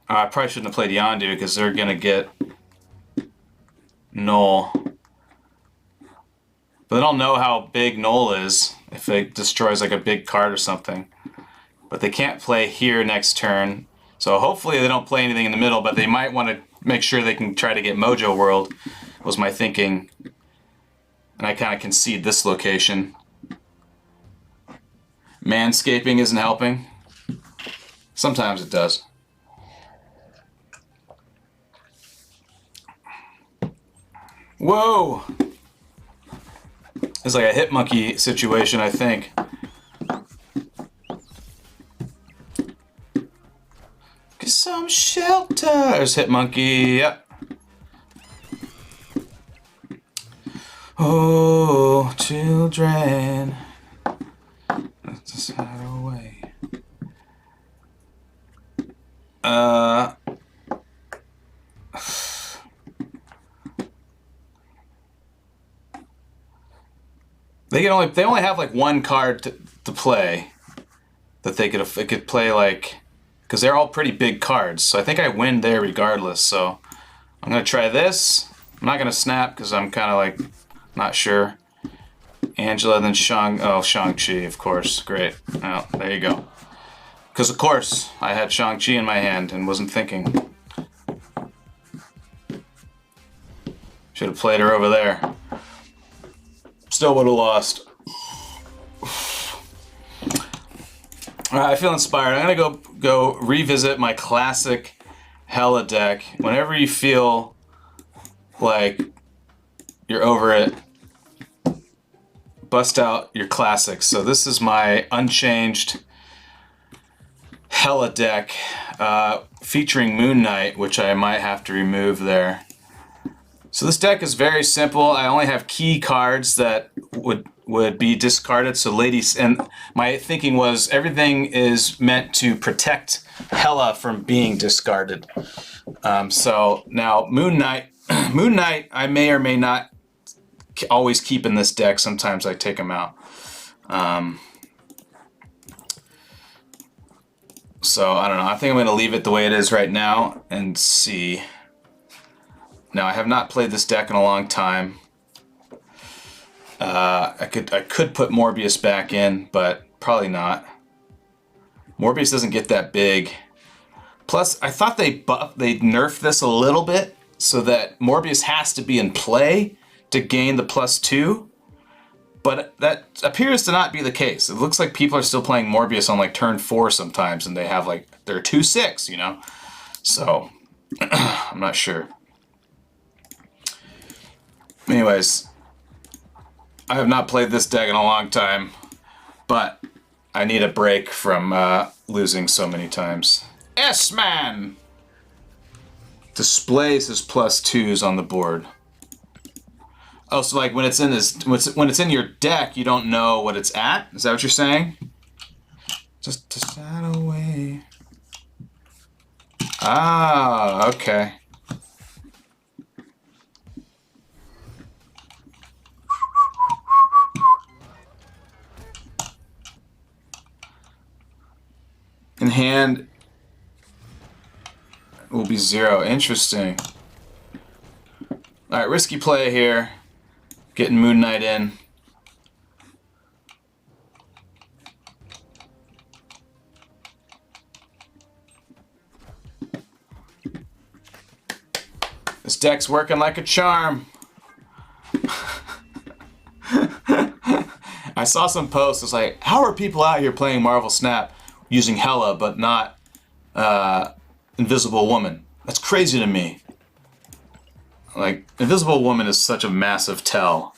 I probably shouldn't have played Yondu because they're gonna get Null. But they don't know how big Null is if it destroys like a big card or something. But they can't play here next turn. So hopefully they don't play anything in the middle, but they might want to make sure they can try to get Mojo World, was my thinking. And I kind of concede this location. Manscaping isn't helping. Sometimes it does. Whoa! It's like a Hitmonkey situation, I think. Get some shelter! There's Hitmonkey, yep. Oh, children. Let's just hide away. They only have like one card to play that they could play, like, because they're all pretty big cards. So I think I win there regardless. So I'm gonna try this. I'm not gonna snap because I'm kind of like not sure. Angela, then Shang-Chi, of course. Great. Oh, there you go. Because of course I had Shang-Chi in my hand and wasn't thinking. Should have played her over there. Still would have lost. Alright, I feel inspired. I'm gonna go revisit my classic Hela deck. Whenever you feel like you're over it, bust out your classics. So this is my unchanged Hela deck, featuring Moon Knight, which I might have to remove there. So this deck is very simple. I only have key cards that would be discarded. So ladies, and my thinking was everything is meant to protect Hela from being discarded. So now Moon Knight, I may or may not always keep in this deck. Sometimes I take him out. So I don't know. I think I'm going to leave it the way it is right now and see. Now I have not played this deck in a long time. I could put Morbius back in, but probably not. Morbius doesn't get that big. Plus, I thought they nerfed this a little bit so that Morbius has to be in play to gain the +2. But that appears to not be the case. It looks like people are still playing Morbius on like turn 4 sometimes, and they have like they're 2/6, you know. So I'm not sure. Anyways, I have not played this deck in a long time, but I need a break from losing so many times. S-Man displays his +2s on the board. Oh, so like when it's in your deck, you don't know what it's at? Is that what you're saying? Just to slide away. Ah, okay. In hand will be 0. Interesting. Alright, risky play here. Getting Moon Knight in. This deck's working like a charm. I saw some posts. It's like, how are people out here playing Marvel Snap using Hela but not Invisible Woman? That's crazy to me. Like, Invisible Woman is such a massive tell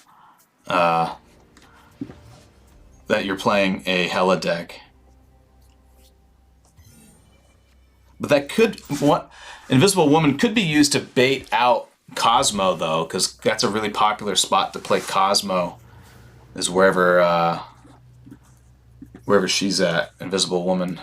that you're playing a Hela deck. But that could, Invisible Woman could be used to bait out Cosmo, though, because that's a really popular spot to play Cosmo, is wherever she's at, Invisible Woman.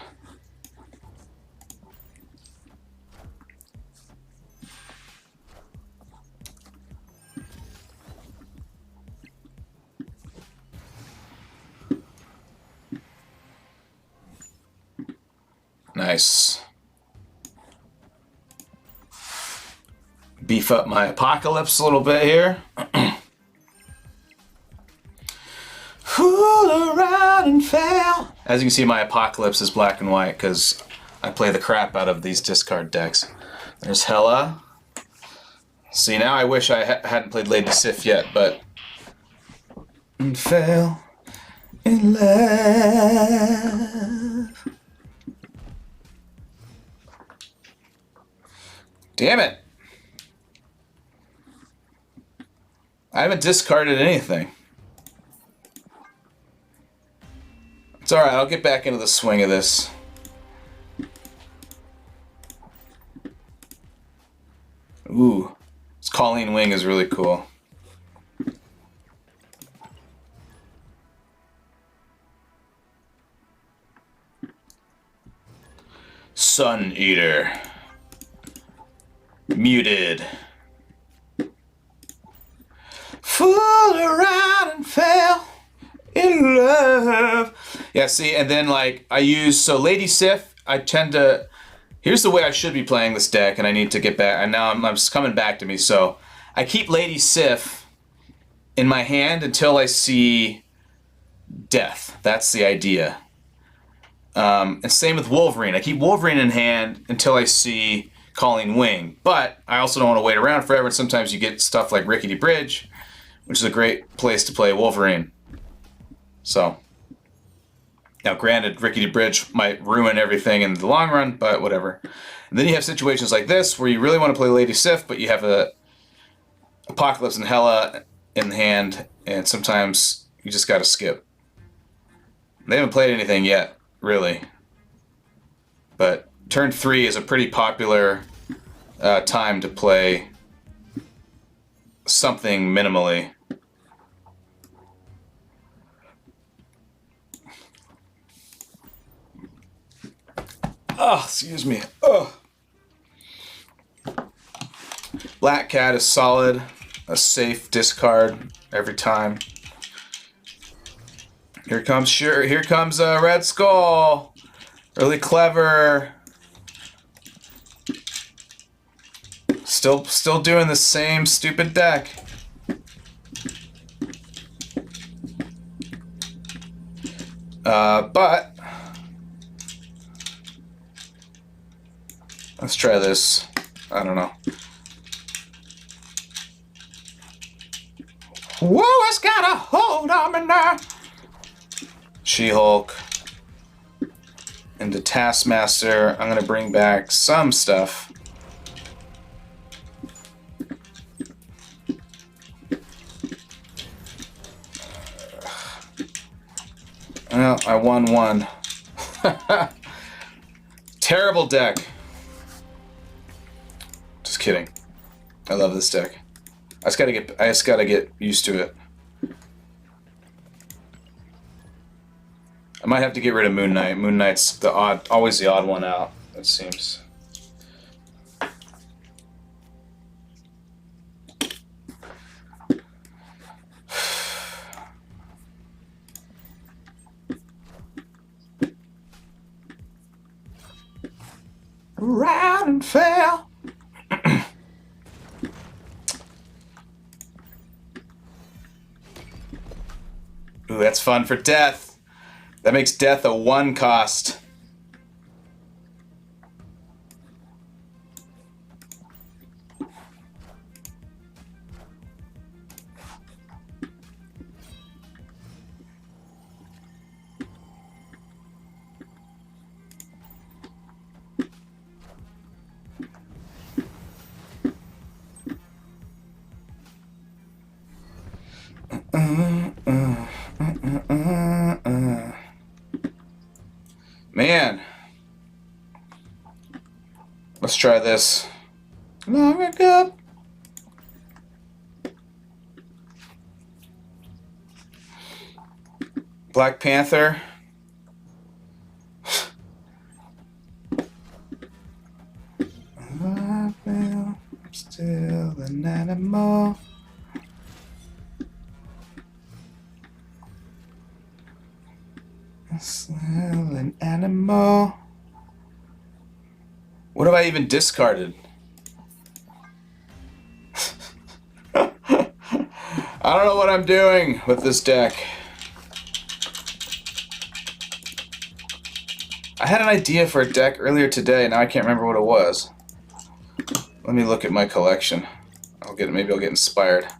Nice. beef up my Apocalypse a little bit here. Fool around and fail. As you can see, my Apocalypse is black and white because I play the crap out of these discard decks. There's Hela. See, now I wish I hadn't played Lady Sif yet, but... And fail in love. Damn it! I haven't discarded anything. It's alright, I'll get back into the swing of this. Ooh, this Colleen Wing is really cool. Sun Eater. Muted. Fool around and fail in love. Yeah, see, and then like I use, so Lady Sif, I tend to, here's the way I should be playing this deck, and I need to get back, and now I'm just coming back to me. So I keep Lady Sif in my hand until I see death. That's the idea. And same with Wolverine. I keep Wolverine in hand until I see Colleen Wing. But I also don't want to wait around forever, and sometimes you get stuff like Rickety Bridge, which is a great place to play Wolverine. So, now granted, Rickety Bridge might ruin everything in the long run, but whatever. And then you have situations like this, where you really want to play Lady Sif, but you have a Apocalypse and Hela in hand, and sometimes you just gotta skip. They haven't played anything yet, really. But turn 3 is a pretty popular time to play something minimally. Oh, excuse me. Oh. Black Cat is solid. A safe discard every time. Here comes Red Skull. Really clever. Still doing the same stupid deck. But let's try this. I don't know. Whoa, it's got a hold on me now. She-Hulk into Taskmaster. I'm gonna bring back some stuff. Well, I won one. Terrible deck. Just kidding. I love this deck. I just gotta get used to it. I might have to get rid of Moon Knight. Moon Knight's always the odd one out, it seems. Round and fell. Ooh, that's fun for death. That makes death a 1 cost. Man. Let's try this. Long ago. Black Panther. I'm still an animal. Still an animal. What have I even discarded? I don't know what I'm doing with this deck. I had an idea for a deck earlier today, now I can't remember what it was. Let me look at my collection. Maybe I'll get inspired. I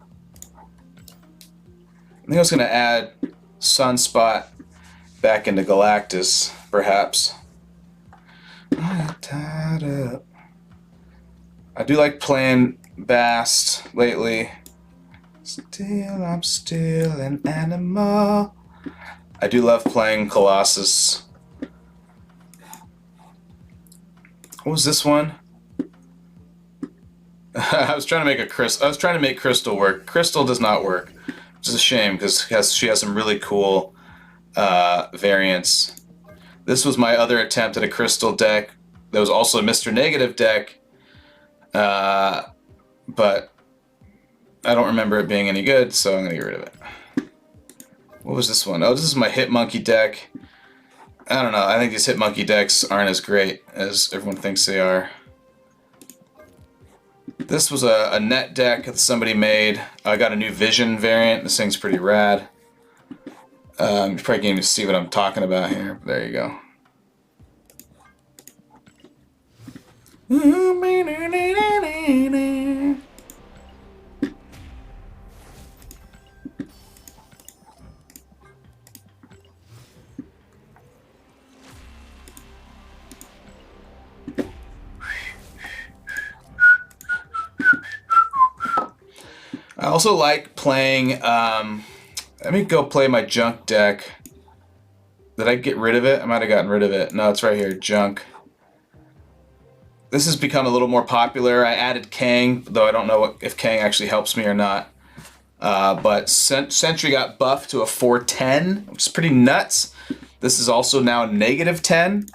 think I was gonna add Sunspot back into Galactus, perhaps. I do like playing Bast lately. I'm still an animal. I do love playing Colossus. What was this one? I was trying to make Crystal work. Crystal does not work, which is a shame because she has some really cool variants. This was my other attempt at a Crystal deck. There was also a Mr. Negative deck, but I don't remember it being any good, so I'm gonna get rid of it. What was this one? Oh, this is my Hitmonkey deck. I don't know. I think these Hitmonkey decks aren't as great as everyone thinks they are. This was a net deck that somebody made. I got a new Vision variant. This thing's pretty rad. You probably can't even see what I'm talking about here. There you go. I also like playing, let me go play my junk deck. Did I get rid of it? I might have gotten rid of it. No, it's right here, junk. This has become a little more popular. I added Kang, though I don't know if Kang actually helps me or not. But Sentry got buffed to a 410, which is pretty nuts. This is also now -10.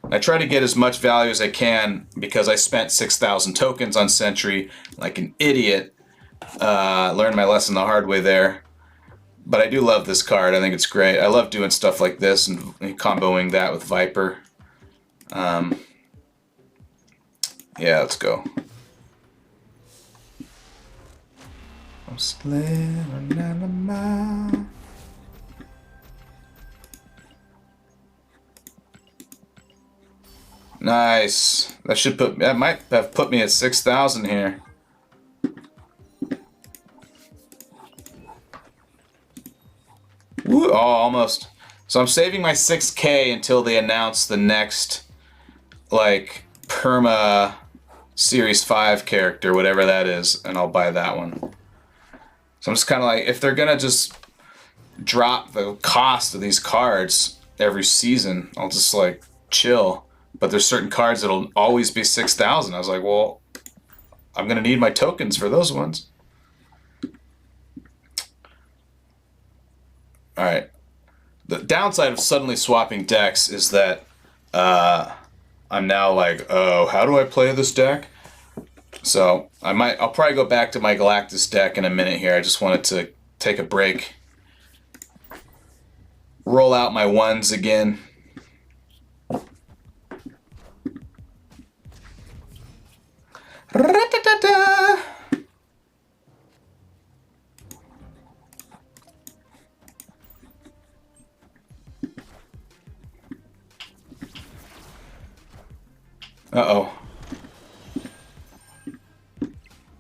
I try to get as much value as I can because I spent 6,000 tokens on Sentry like an idiot. Learned my lesson the hard way there. But I do love this card. I think it's great. I love doing stuff like this and comboing that with Viper. Yeah, let's go. I'm still an animal. Nice. That might have put me at 6,000 here. Woo, oh, almost. So I'm saving my 6K until they announce the next, like, Perma Series 5 character, whatever that is, and I'll buy that one. So I'm just kind of like, if they're gonna just drop the cost of these cards every season, I'll just, like, chill. But there's certain cards that'll always be 6,000. I was like, well, I'm gonna need my tokens for those ones. Alright. The downside of suddenly swapping decks is that I'm now like, oh, how do I play this deck? So I'll probably go back to my Galactus deck in a minute here. I just wanted to take a break. Roll out my ones again. Ra-da-da-da. Uh-oh.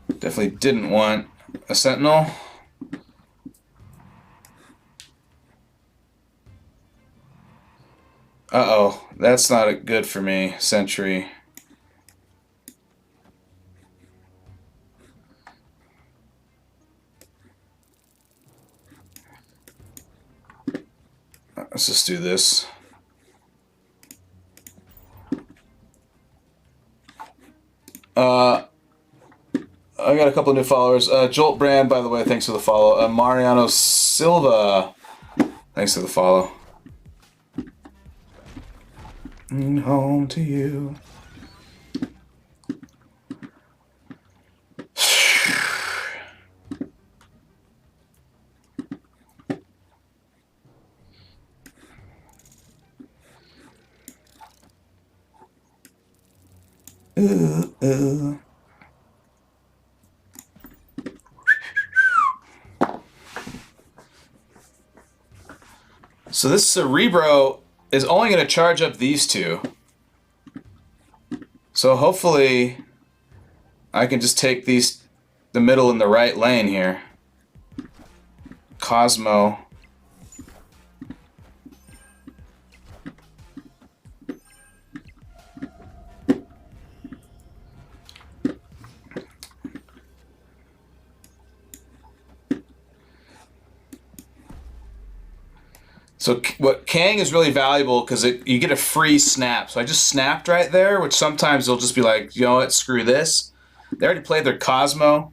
Definitely didn't want a Sentinel. Uh-oh. That's not good for me, Sentry. Let's just do this. I got a couple of new followers. Jolt Brand, by the way, thanks for the follow. Mariano Silva, thanks for the follow. Home to you. Ooh, ooh. So this Cerebro is only going to charge up these two. So hopefully I can just take these, the middle and the right lane here. Cosmo. So what Kang is really valuable because you get a free snap. So I just snapped right there, which sometimes they'll just be like, you know what, screw this. They already played their Cosmo,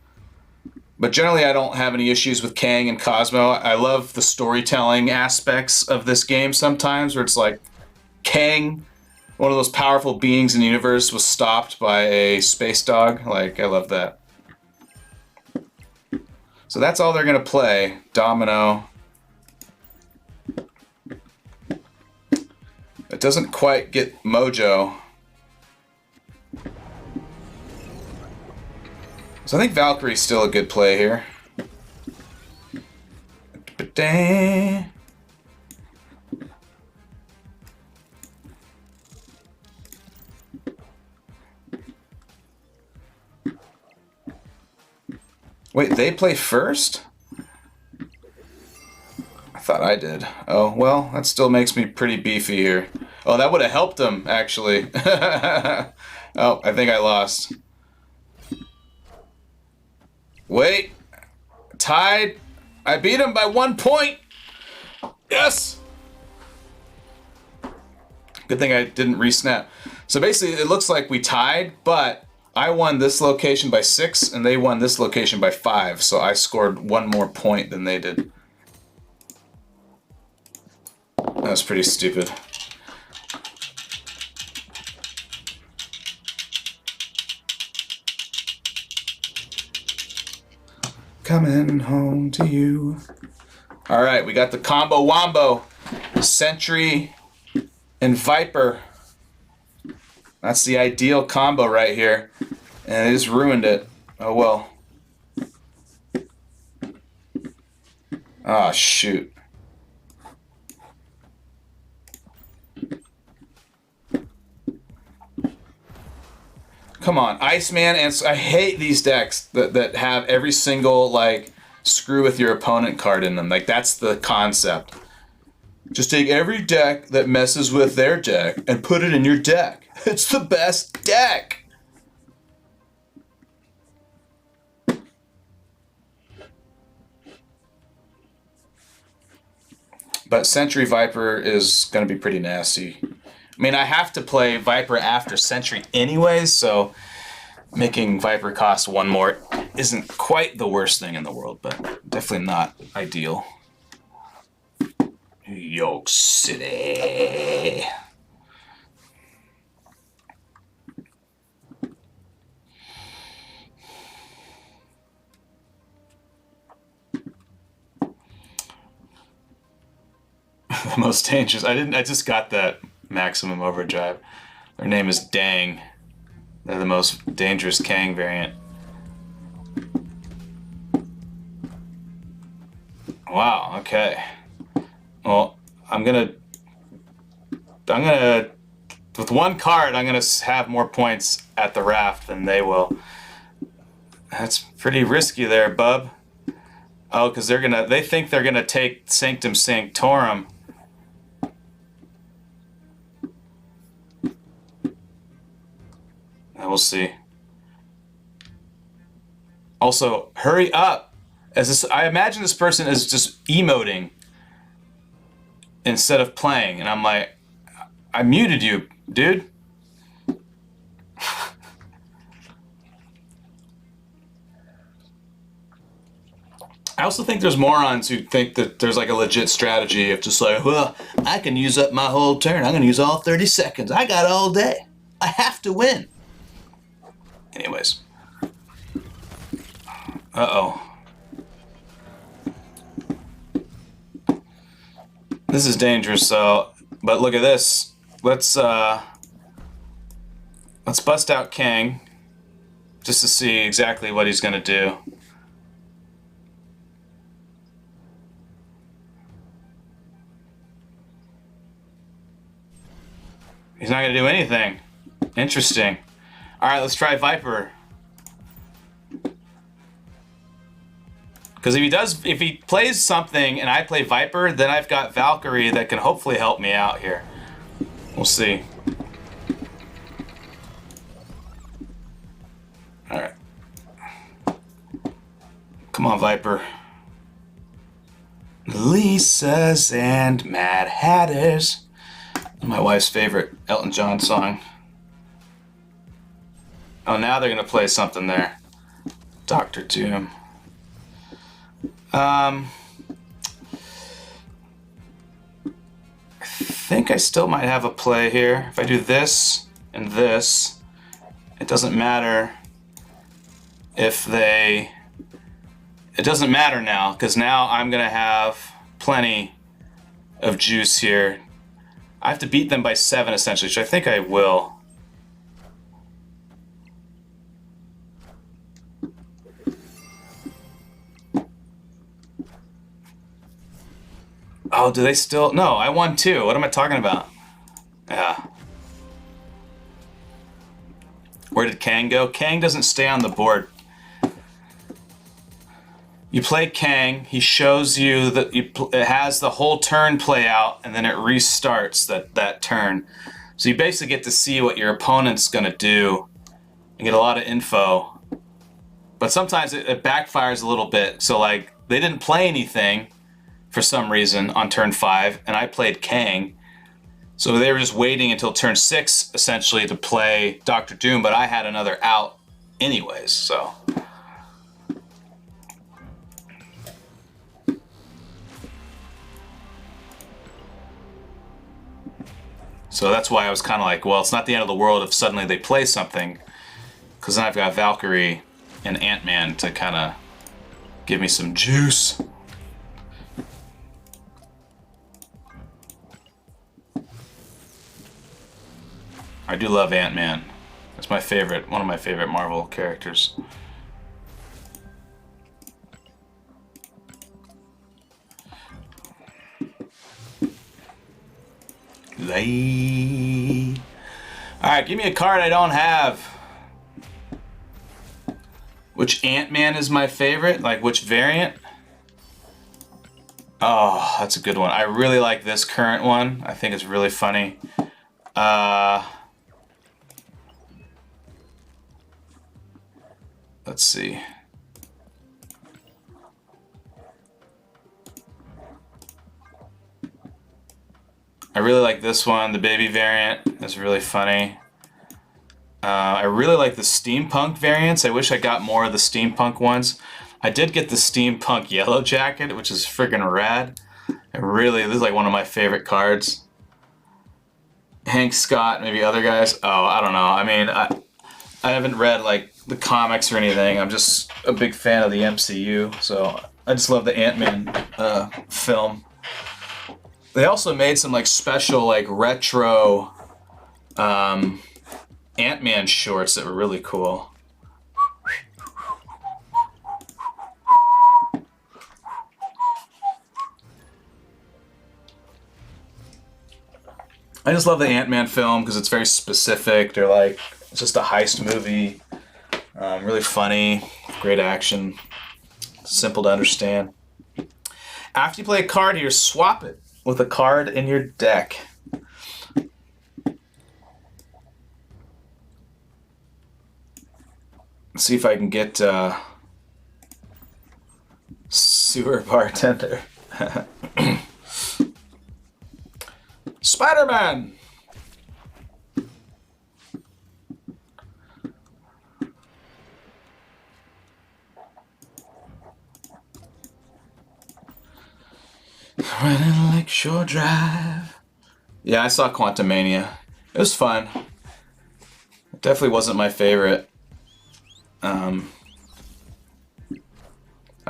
but generally I don't have any issues with Kang and Cosmo. I love the storytelling aspects of this game sometimes, where it's like Kang, one of those powerful beings in the universe, was stopped by a space dog. Like, I love that. So that's all they're going to play. Domino. It doesn't quite get Mojo. So I think Valkyrie's still a good play here. Wait, they play first? I thought I did. Oh, well, that still makes me pretty beefy here. Oh, that would have helped him, actually. Oh, I think I lost. Wait. Tied. I beat him by 1 point. Yes! Good thing I didn't re-snap. So basically, it looks like we tied, but I won this location by 6, and they won this location by 5. So I scored 1 more point than they did. That was pretty stupid. Coming home to you. All right, we got the combo wombo. Sentry and Viper. That's the ideal combo right here. And they just ruined it. Oh well. Ah, shoot. Come on, Iceman, and I hate these decks that have every single, like, screw with your opponent card in them. Like, that's the concept. Just take every deck that messes with their deck and put it in your deck. It's the best deck! But Sentry Viper is going to be pretty nasty. I mean, I have to play Viper after Sentry anyways, so making Viper cost 1 more isn't quite the worst thing in the world, but definitely not ideal. New York City. The most dangerous. I just got that Maximum Overdrive. Their name is Dang. They're the most dangerous Kang variant. Wow, okay. Well, I'm gonna with 1 card, I'm gonna have more points at the raft than they will. That's pretty risky there, bub. Oh, because they think they're gonna take Sanctum Sanctorum. We'll see. Also, hurry up! I imagine this person is just emoting instead of playing, and I'm like, I muted you, dude. I also think there's morons who think that there's like a legit strategy of just like, well, I can use up my whole turn. I'm going to use all 30 seconds. I got all day. I have to win. Anyways. Uh-oh. This is dangerous, but look at this. Let's bust out Kang just to see exactly what he's gonna do. He's not gonna do anything. Interesting. All right, let's try Viper. Because if he plays something and I play Viper, then I've got Valkyrie that can hopefully help me out here. We'll see. All right. Come on, Viper. Lisa's and Mad Hatters. My wife's favorite Elton John song. Oh, now they're gonna play something there. Dr. Doom. I think I still might have a play here. If I do this and this, it doesn't matter if they... It doesn't matter now, because now I'm gonna have plenty of juice here. I have to beat them by 7 essentially, which I think I will. Oh, do they still? No, I won 2. What am I talking about? Yeah. Where did Kang go? Kang doesn't stay on the board. You play Kang, he shows you that it has the whole turn play out, and then it restarts that turn. So you basically get to see what your opponent's gonna do and get a lot of info. But sometimes it backfires a little bit. So like, they didn't play anything for some reason on turn 5, and I played Kang. So they were just waiting until turn 6, essentially, to play Dr. Doom, but I had another out anyways, so. So that's why I was kind of like, well, it's not the end of the world if suddenly they play something, because then I've got Valkyrie and Ant-Man to kind of give me some juice. I do love Ant-Man. That's my favorite, one of my favorite Marvel characters. Alright, give me a card I don't have. Which Ant-Man is my favorite? Like, which variant? Oh, that's a good one. I really like this current one. I think it's really funny. Let's see. I really like this one. The baby variant is really funny. I really like the steampunk variants. I wish I got more of the steampunk ones. I did get the steampunk yellow jacket, which is friggin' rad. This is like one of my favorite cards. Hank Scott, maybe other guys. Oh, I don't know. I mean, I haven't read like the comics or anything. I'm just a big fan of the MCU, so I just love the Ant-Man film. They also made some like special like retro Ant-Man shorts that were really cool. I just love the Ant-Man film because it's very specific. They're like, it's just a heist movie. Really funny, great action, simple to understand. After you play a card here, swap it with a card in your deck. Let's see if I can get Sewer Bartender. Spider-Man! Running Lakeshore Drive. Yeah, I saw Quantumania. It was fun. It definitely wasn't my favorite. I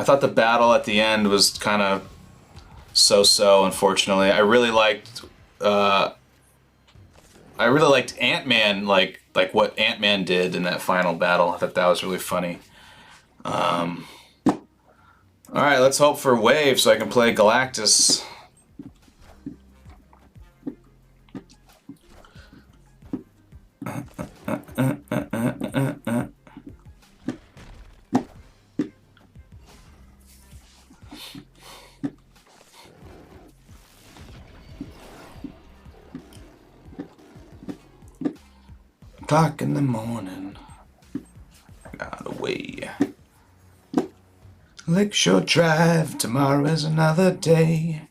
thought the battle at the end was kind of so-so, unfortunately. I really liked Ant-Man, like what Ant-Man did in that final battle. I thought that was really funny. Alright, let's hope for Wave so I can play Galactus. O'clock in the morning. Got away. Lakeshore Drive. Tomorrow is another day.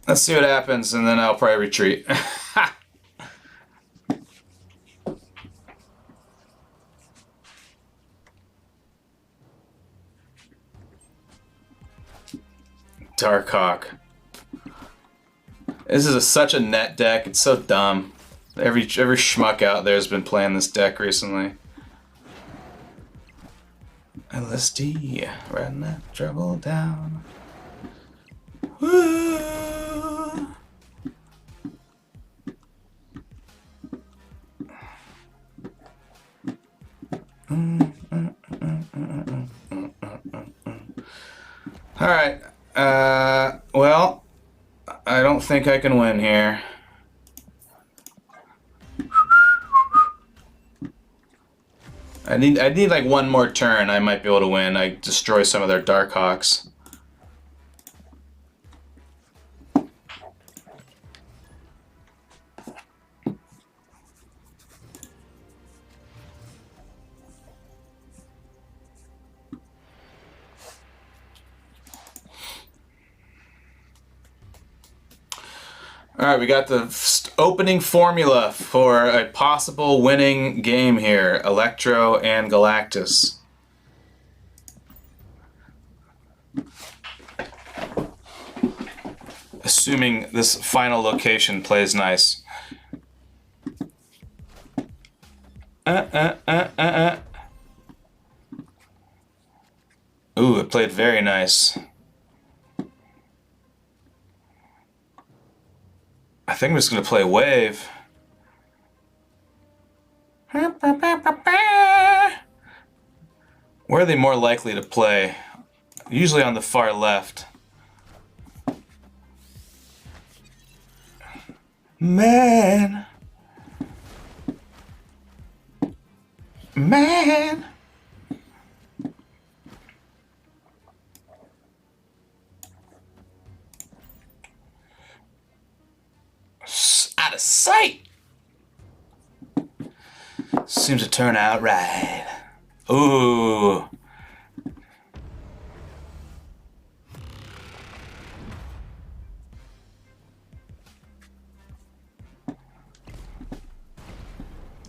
Let's see what happens, and then I'll probably retreat. Darkhawk. This is such a net deck. It's so dumb. Every schmuck out there has been playing this deck recently. LSD, riding that trouble down. Woo! All right. Well, I don't think I can win here. I need like one more turn. I might be able to win. I destroy some of their Darkhawks. All right, we got the opening formula for a possible winning game here. Electro and Galactus. Assuming this final location plays nice. Ooh, it played very nice. I think I'm just going to play Wave. Where are they more likely to play? Usually on the far left. Man. Man. Out of sight. Seems to turn out right. Ooh.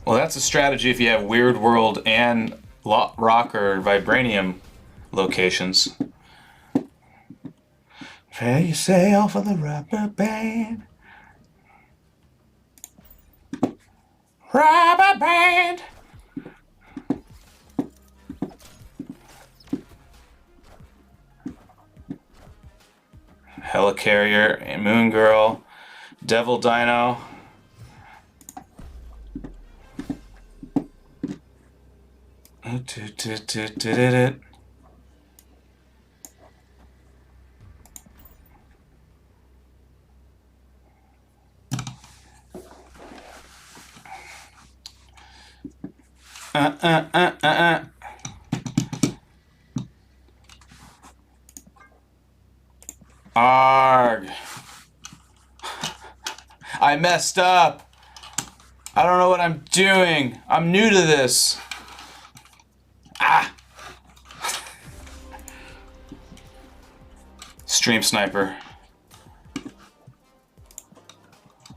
Well, that's a strategy if you have Weird World and Rock or Vibranium locations. Prepare yourself for the rubber band. Rubber band. Helicarrier and Moon Girl, Devil Dino. Arg. I messed up. I don't know what I'm doing. I'm new to this. Ah. Stream Sniper.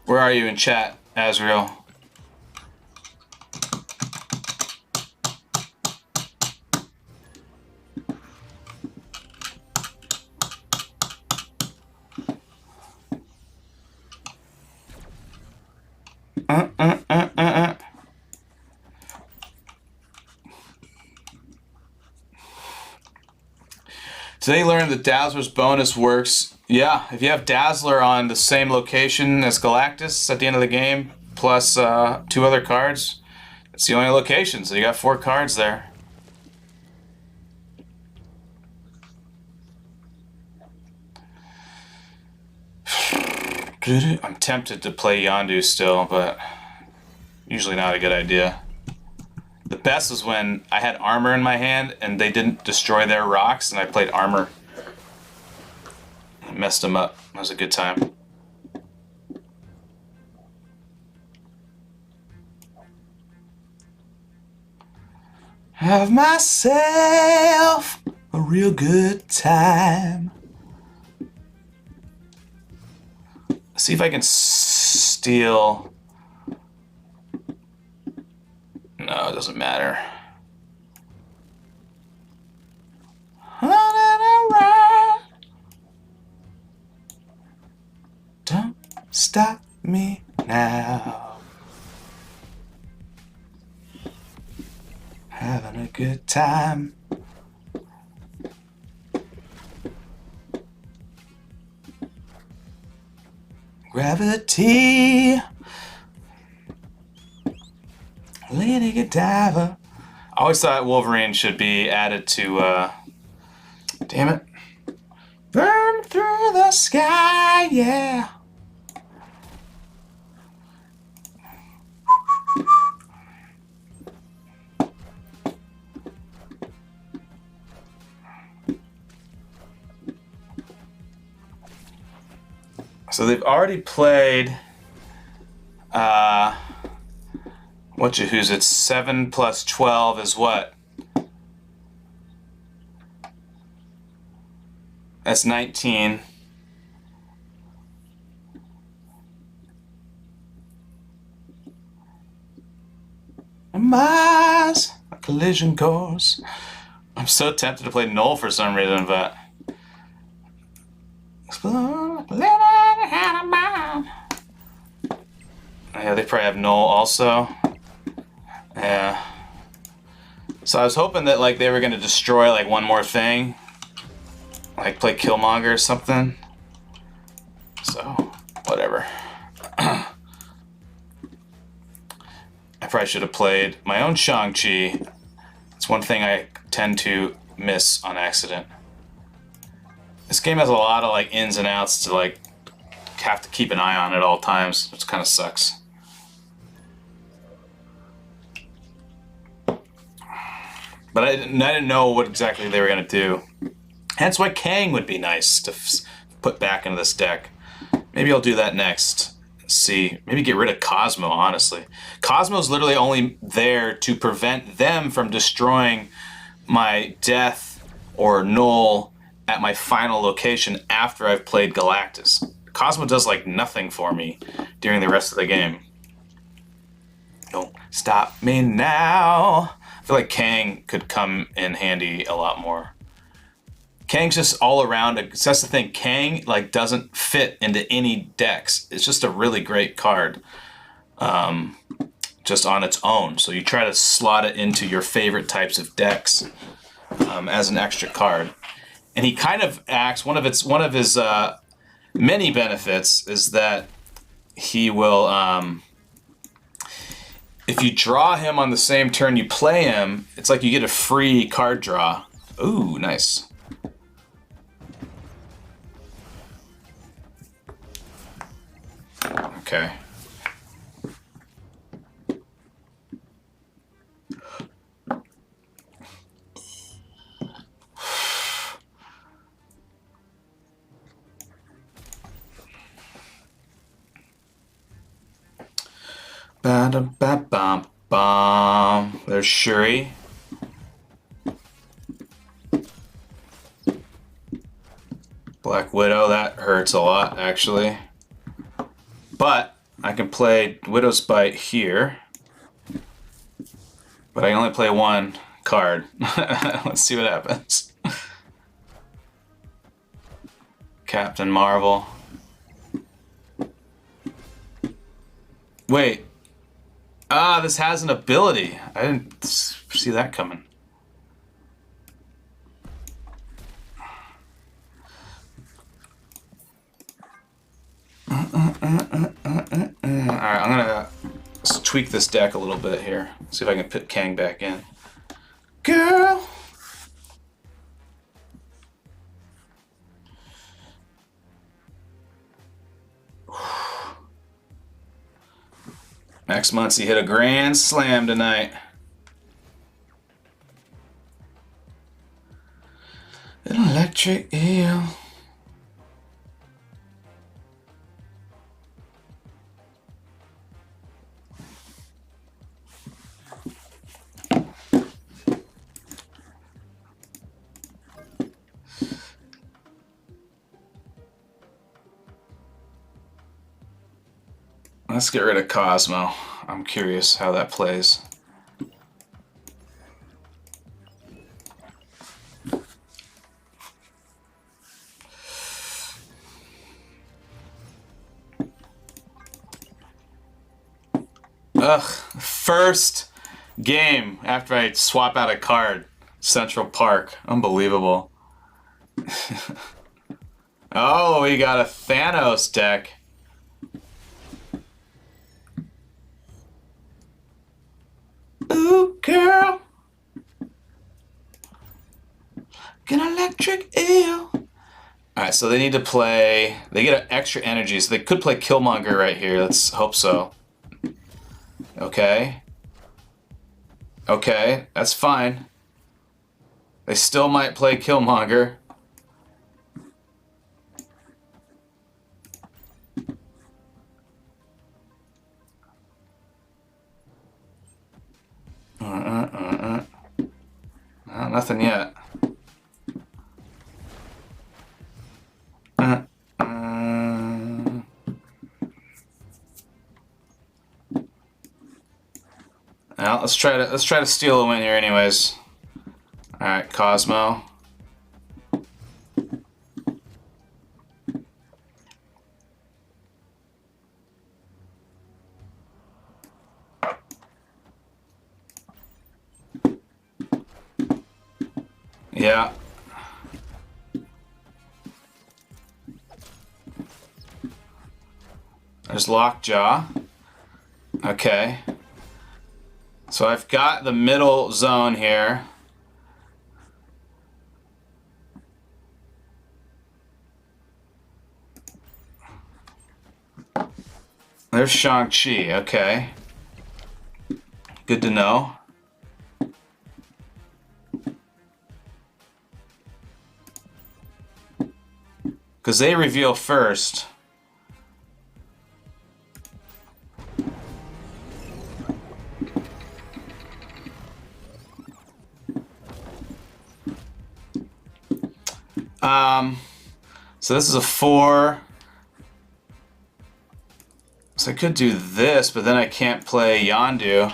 Where are you in chat, Azrael? Today learned that Dazzler's bonus works. Yeah, if you have Dazzler on the same location as Galactus at the end of the game, plus 2 other cards, it's the only location, so you got 4 cards there. I'm tempted to play Yondu still, but Usually not a good idea. The best was when I had armor in my hand and they didn't destroy their rocks and I played armor. I messed them up. That was a good time. Have myself a real good time. See if I can steal. No, it doesn't matter. Don't stop me now. Having a good time. Gravity. Lady Godiva. I always thought Wolverine should be added to, damn it. Burn through the sky, yeah. So they've already played, who's it? 7 plus 12 is what? That's 19. Mars, a collision course. I'm so tempted to play Null for some reason, but yeah, they probably have Null also. Yeah. So I was hoping that like they were gonna destroy like one more thing, like play Killmonger or something. So whatever. I probably should have played my own Shang-Chi. It's one thing I tend to miss on accident. This game has a lot of like ins and outs to like have to keep an eye on at all times, which kind of sucks. But I didn't know what exactly they were going to do. Hence why Kang would be nice to put back into this deck. Maybe I'll do that next. See, maybe get rid of Cosmo, honestly. Cosmo's literally only there to prevent them from destroying my Death or Null at my final location after I've played Galactus. Cosmo does like nothing for me during the rest of the game. Don't stop me now. I feel like Kang could come in handy a lot more. Kang's just all around. That's the thing. Kang like doesn't fit into any decks. It's just a really great card, just on its own. So you try to slot it into your favorite types of decks as an extra card. And he kind of acts. One of his many benefits is that he will. If you draw him on the same turn you play him, it's like you get a free card draw. Ooh, nice. Okay. Ba-da-ba-bum-bum. There's Shuri. Black Widow, that hurts a lot, actually. But I can play Widow's Bite here. But I can only play one card. Let's see what happens. Captain Marvel. Wait. Ah, this has an ability. I didn't see that coming. Alright, I'm gonna tweak this deck a little bit here. See if I can put Kang back in. Girl! Max Muncy hit a grand slam tonight. An electric eel. Let's get rid of Cosmo. I'm curious how that plays. Ugh, first game after I swap out a card. Central Park. Unbelievable. Oh, we got a Thanos deck. Ooh, girl. Get an electric eel. Alright, so they need to play... They get an extra energy, so they could play Killmonger right here. Let's hope so. Okay. Okay, that's fine. They still might play Killmonger. No, nothing yet. Well, let's try to steal a win here, anyways. All right, Cosmo. Yeah. There's Lockjaw. Okay. So I've got the middle zone here. There's Shang-Chi, okay. Good to know. Because they reveal first. So this is a 4. So I could do this, but then I can't play Yondu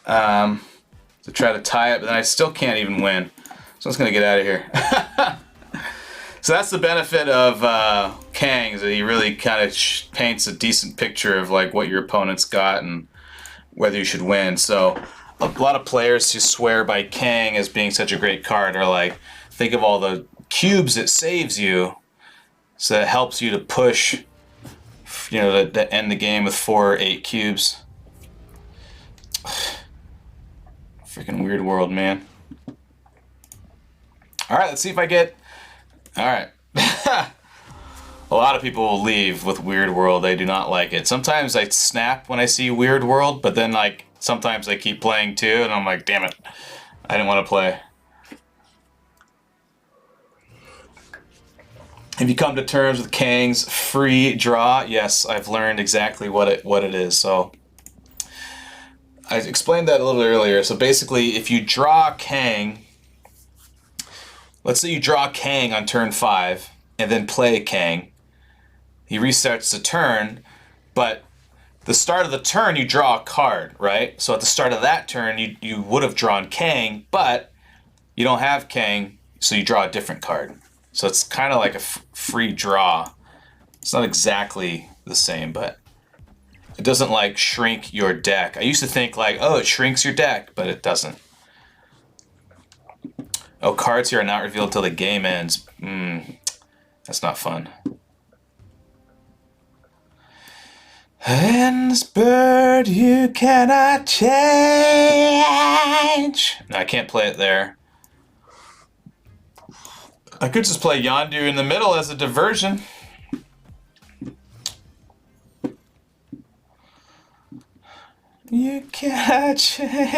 to try to tie it, but then I still can't even win. So I'm just gonna get out of here. So that's the benefit of Kang, is that he really kind of paints a decent picture of like what your opponent's got and whether you should win. So a lot of players who swear by Kang as being such a great card are like, think of all the cubes it saves you, so it helps you to push, you know, to end the game with 4 or 8 cubes. Freaking weird world, man. All right, let's see if I get... All right. A lot of people will leave with Weird World. They do not like it. Sometimes I snap when I see Weird World, but then like sometimes I keep playing too, and I'm like, damn it, I didn't want to play. Have you come to terms with Kang's free draw? Yes, I've learned exactly what it is. So I explained that a little earlier. So basically, if you draw Kang, let's say you draw Kang on turn 5 and then play Kang, he restarts the turn, but the start of the turn you draw a card, right? So at the start of that turn you would have drawn Kang, but you don't have Kang, so you draw a different card. So it's kind of like a free draw. It's not exactly the same, but it doesn't like shrink your deck. I used to think like, oh, it shrinks your deck, but it doesn't. Oh, cards here are not revealed until the game ends. That's not fun. And this bird you cannot change. No, I can't play it there. I could just play Yondu in the middle as a diversion. You can't change.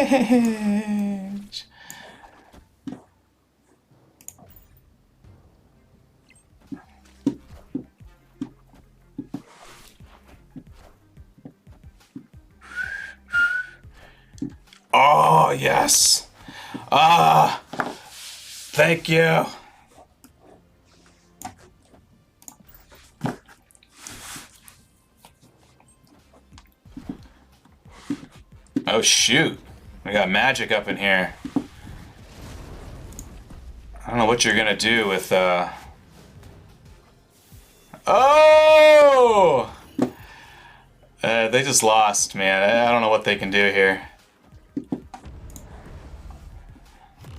Oh, yes. Ah, thank you. Oh, shoot. We got magic up in here. I don't know what you're gonna do with, Oh! They just lost, man. I don't know what they can do here.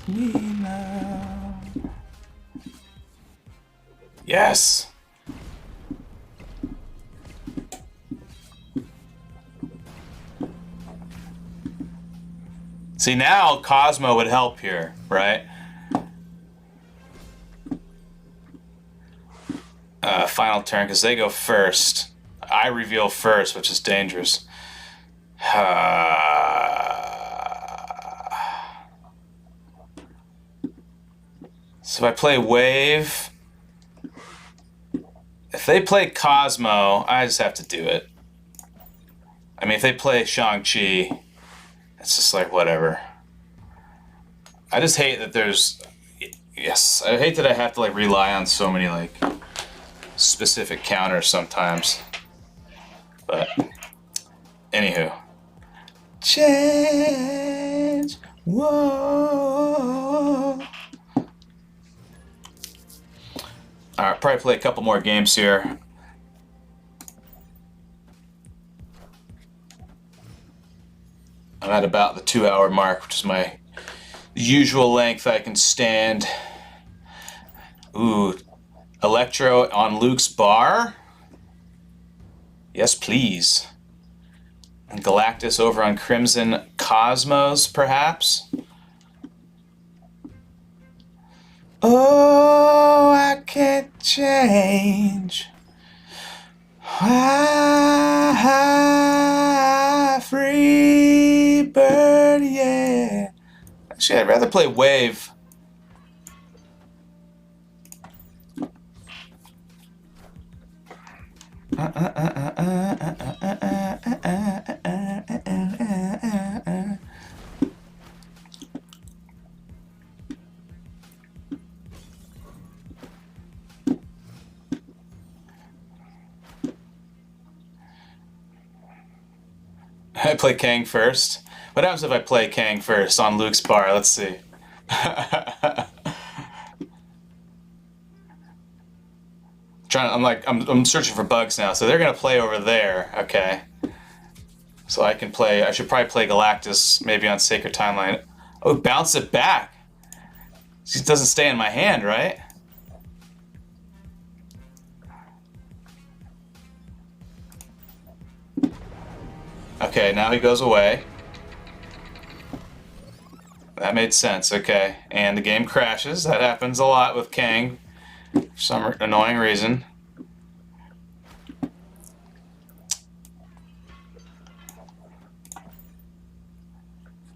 Nina. Yes! See, now Cosmo would help here, right? Final turn, because they go first. I reveal first, which is dangerous. So if I play Wave... If they play Cosmo, I just have to do it. I mean, if they play Shang-Chi, it's just like, whatever. I just hate that there's... Yes, I hate that I have to, like, rely on so many, like, specific counters sometimes. But, anywho. Change. Whoa. Alright, probably play a couple more games here. I'm at about the 2-hour mark, which is my usual length I can stand. Ooh, Electro on Luke's bar? Yes, please. And Galactus over on Crimson Cosmos, perhaps? Oh, I can't change. Free bird, yeah. Actually, I'd rather play Wave. I play Kang first. What happens if I play Kang first on Luke's bar? Let's see. I'm searching for bugs now, so they're gonna play over there, okay. So I can play, I should probably play Galactus maybe on Sacred Timeline. Oh, bounce it back. She doesn't stay in my hand, right? Okay, now he goes away. That made sense, okay. And the game crashes. That happens a lot with Kang for some annoying reason.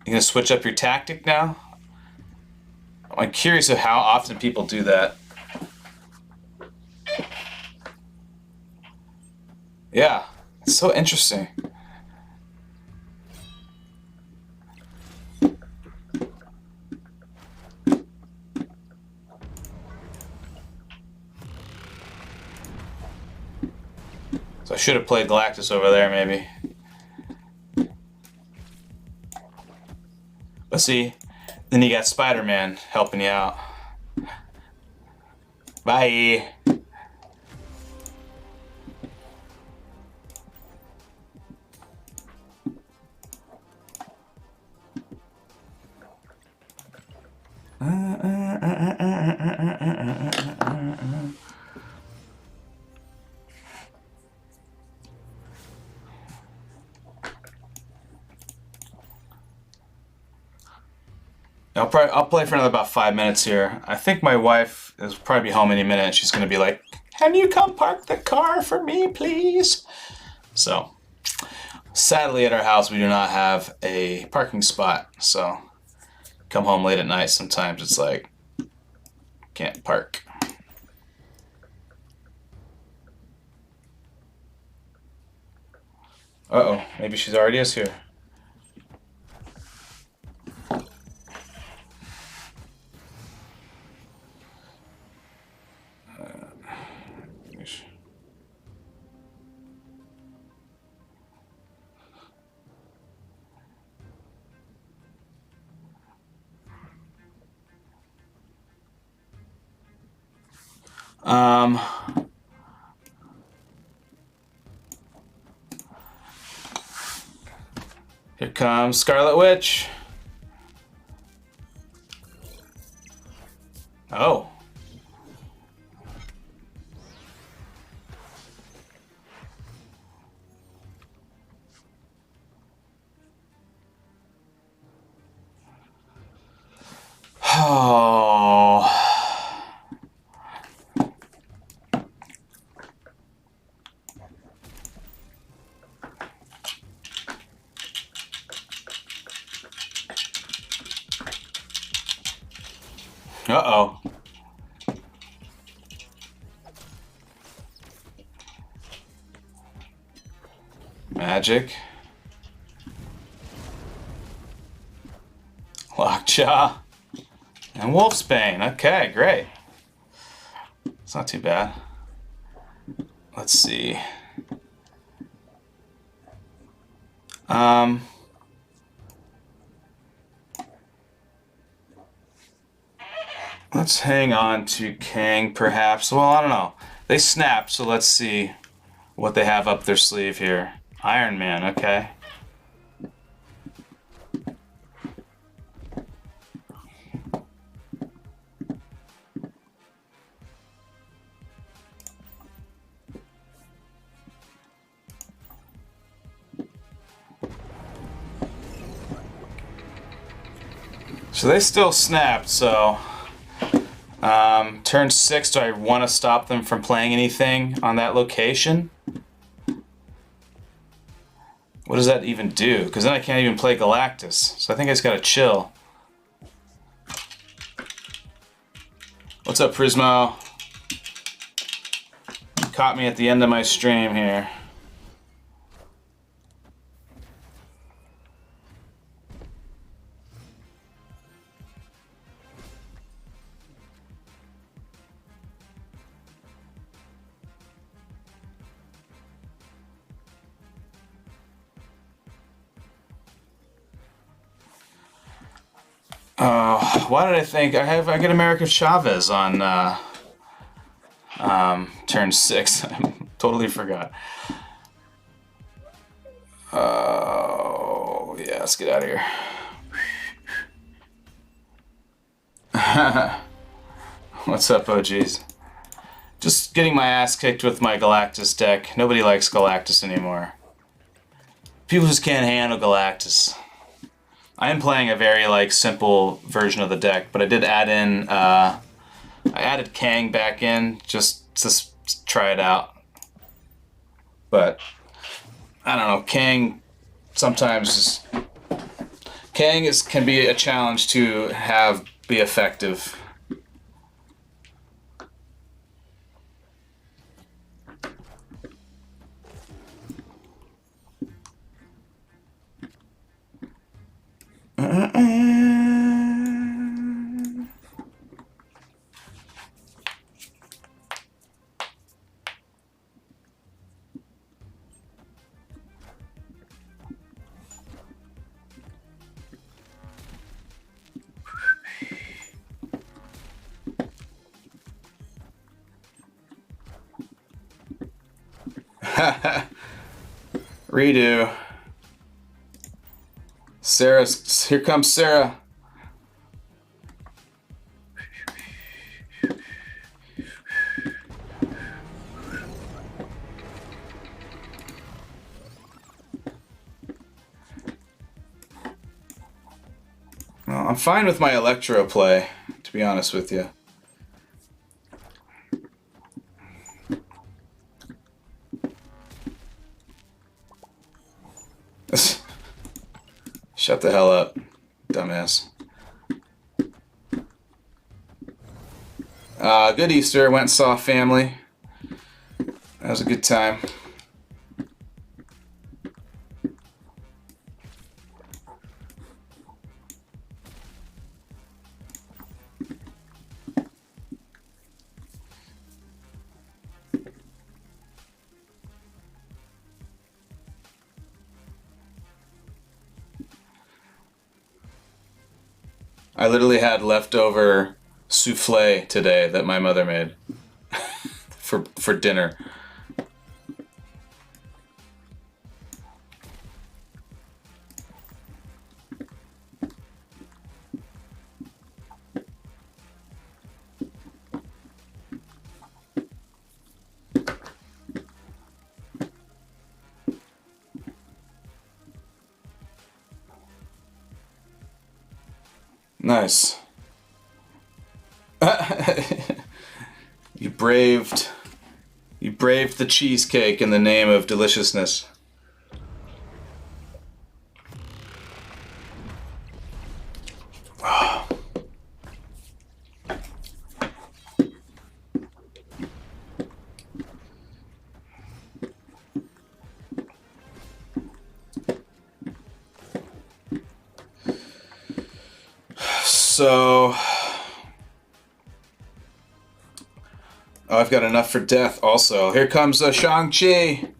You gonna switch up your tactic now? I'm curious of how often people do that. Yeah, it's so interesting. So I should have played Galactus over there, maybe. But see, then you got Spider-Man helping you out. Bye. I'll play for another about 5 minutes here. I think my wife is probably be home any minute. She's gonna be like, "Can you come park the car for me, please?" So Sadly, at our house, we do not have a parking spot, so come home late at night. Sometimes it's like, can't park. Uh-oh, maybe she's already is here. Um, Here comes Scarlet Witch. Oh. Oh. Uh-oh. Magic. Lockjaw. And Wolfsbane. Okay, great. It's not too bad. Let's see. Let's hang on to Kang, perhaps. Well, I don't know. They snapped, so let's see what they have up their sleeve here. Iron Man, okay. So they still snapped, so turn 6, do I want to stop them from playing anything on that location? What does that even do? Because then I can't even play Galactus, so I think I just gotta chill. What's up, Prismo? Caught me at the end of my stream here. Why did I think I get America Chavez on turn 6? I totally forgot. Oh yeah, let's get out of here. What's up, OGs? Just getting my ass kicked with my Galactus deck. Nobody likes Galactus anymore. People just can't handle Galactus. I am playing a very simple version of the deck, but I did add in I added Kang back in just to try it out. But I don't know, Kang sometimes can be a challenge to be effective. Redo. Sarah, here comes Sarah. Well, I'm fine with my Electro play, to be honest with you. Shut the hell up, dumbass. Good Easter. Went and saw family. That was a good time. I literally had leftover souffle today that my mother made for dinner. Nice. You braved the cheesecake in the name of deliciousness. So, I've got enough for death also. Here comes Shang-Chi. Here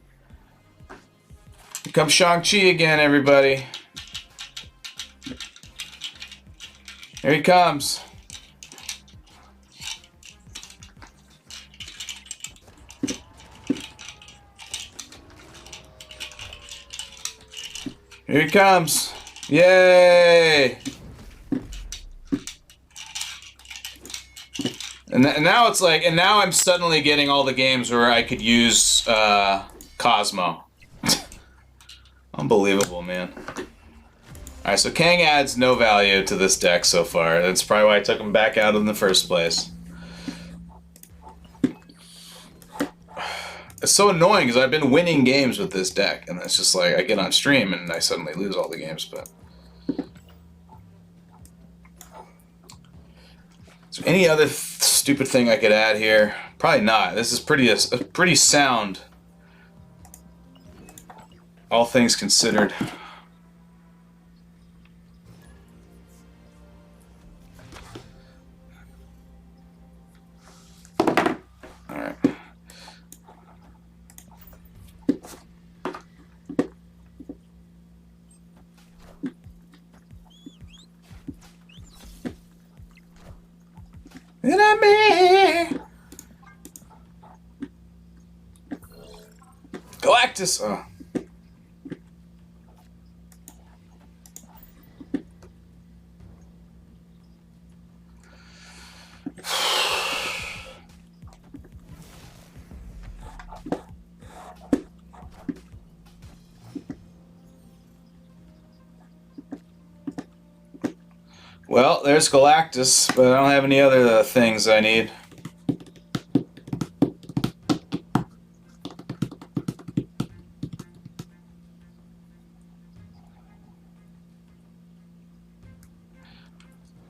comes Shang-Chi again, everybody. Here he comes. Here he comes. Yay! And now it's like, and now I'm suddenly getting all the games where I could use Cosmo. Unbelievable, man. Alright, so Kang adds no value to this deck so far. That's probably why I took him back out in the first place. It's so annoying because I've been winning games with this deck, and it's just like I get on stream and I suddenly lose all the games, but... Is there any other stupid thing I could add here? Probably not. This is pretty sound, all things considered. All right. Enemy! Galactus! Oh. Well, there's Galactus, but I don't have any other things I need.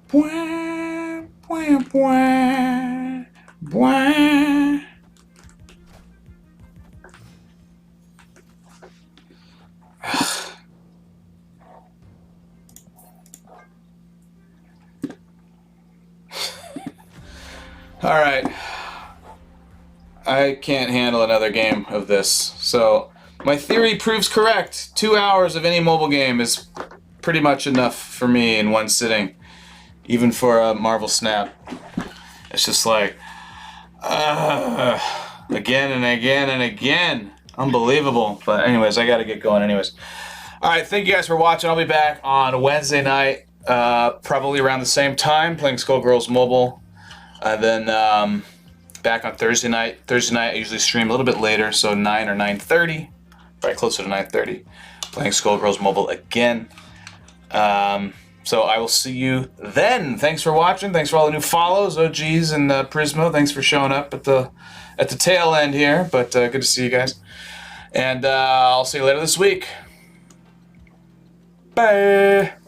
Bwah, bwah, bwah, bwah. All right. I can't handle another game of this. So my theory proves correct. 2 hours of any mobile game is pretty much enough for me in one sitting, even for a Marvel Snap. It's just like, again and again and again. Unbelievable. But anyways, I gotta get going anyways. All right, thank you guys for watching. I'll be back on Wednesday night, probably around the same time, playing Skullgirls Mobile. Then back on Thursday night. Thursday night I usually stream a little bit later, so 9 or 9:30, probably closer to 9:30, playing Skullgirls Mobile again. So I will see you then. Thanks for watching. Thanks for all the new follows, OGs and Prismo. Thanks for showing up at the tail end here, but good to see you guys. And I'll see you later this week. Bye.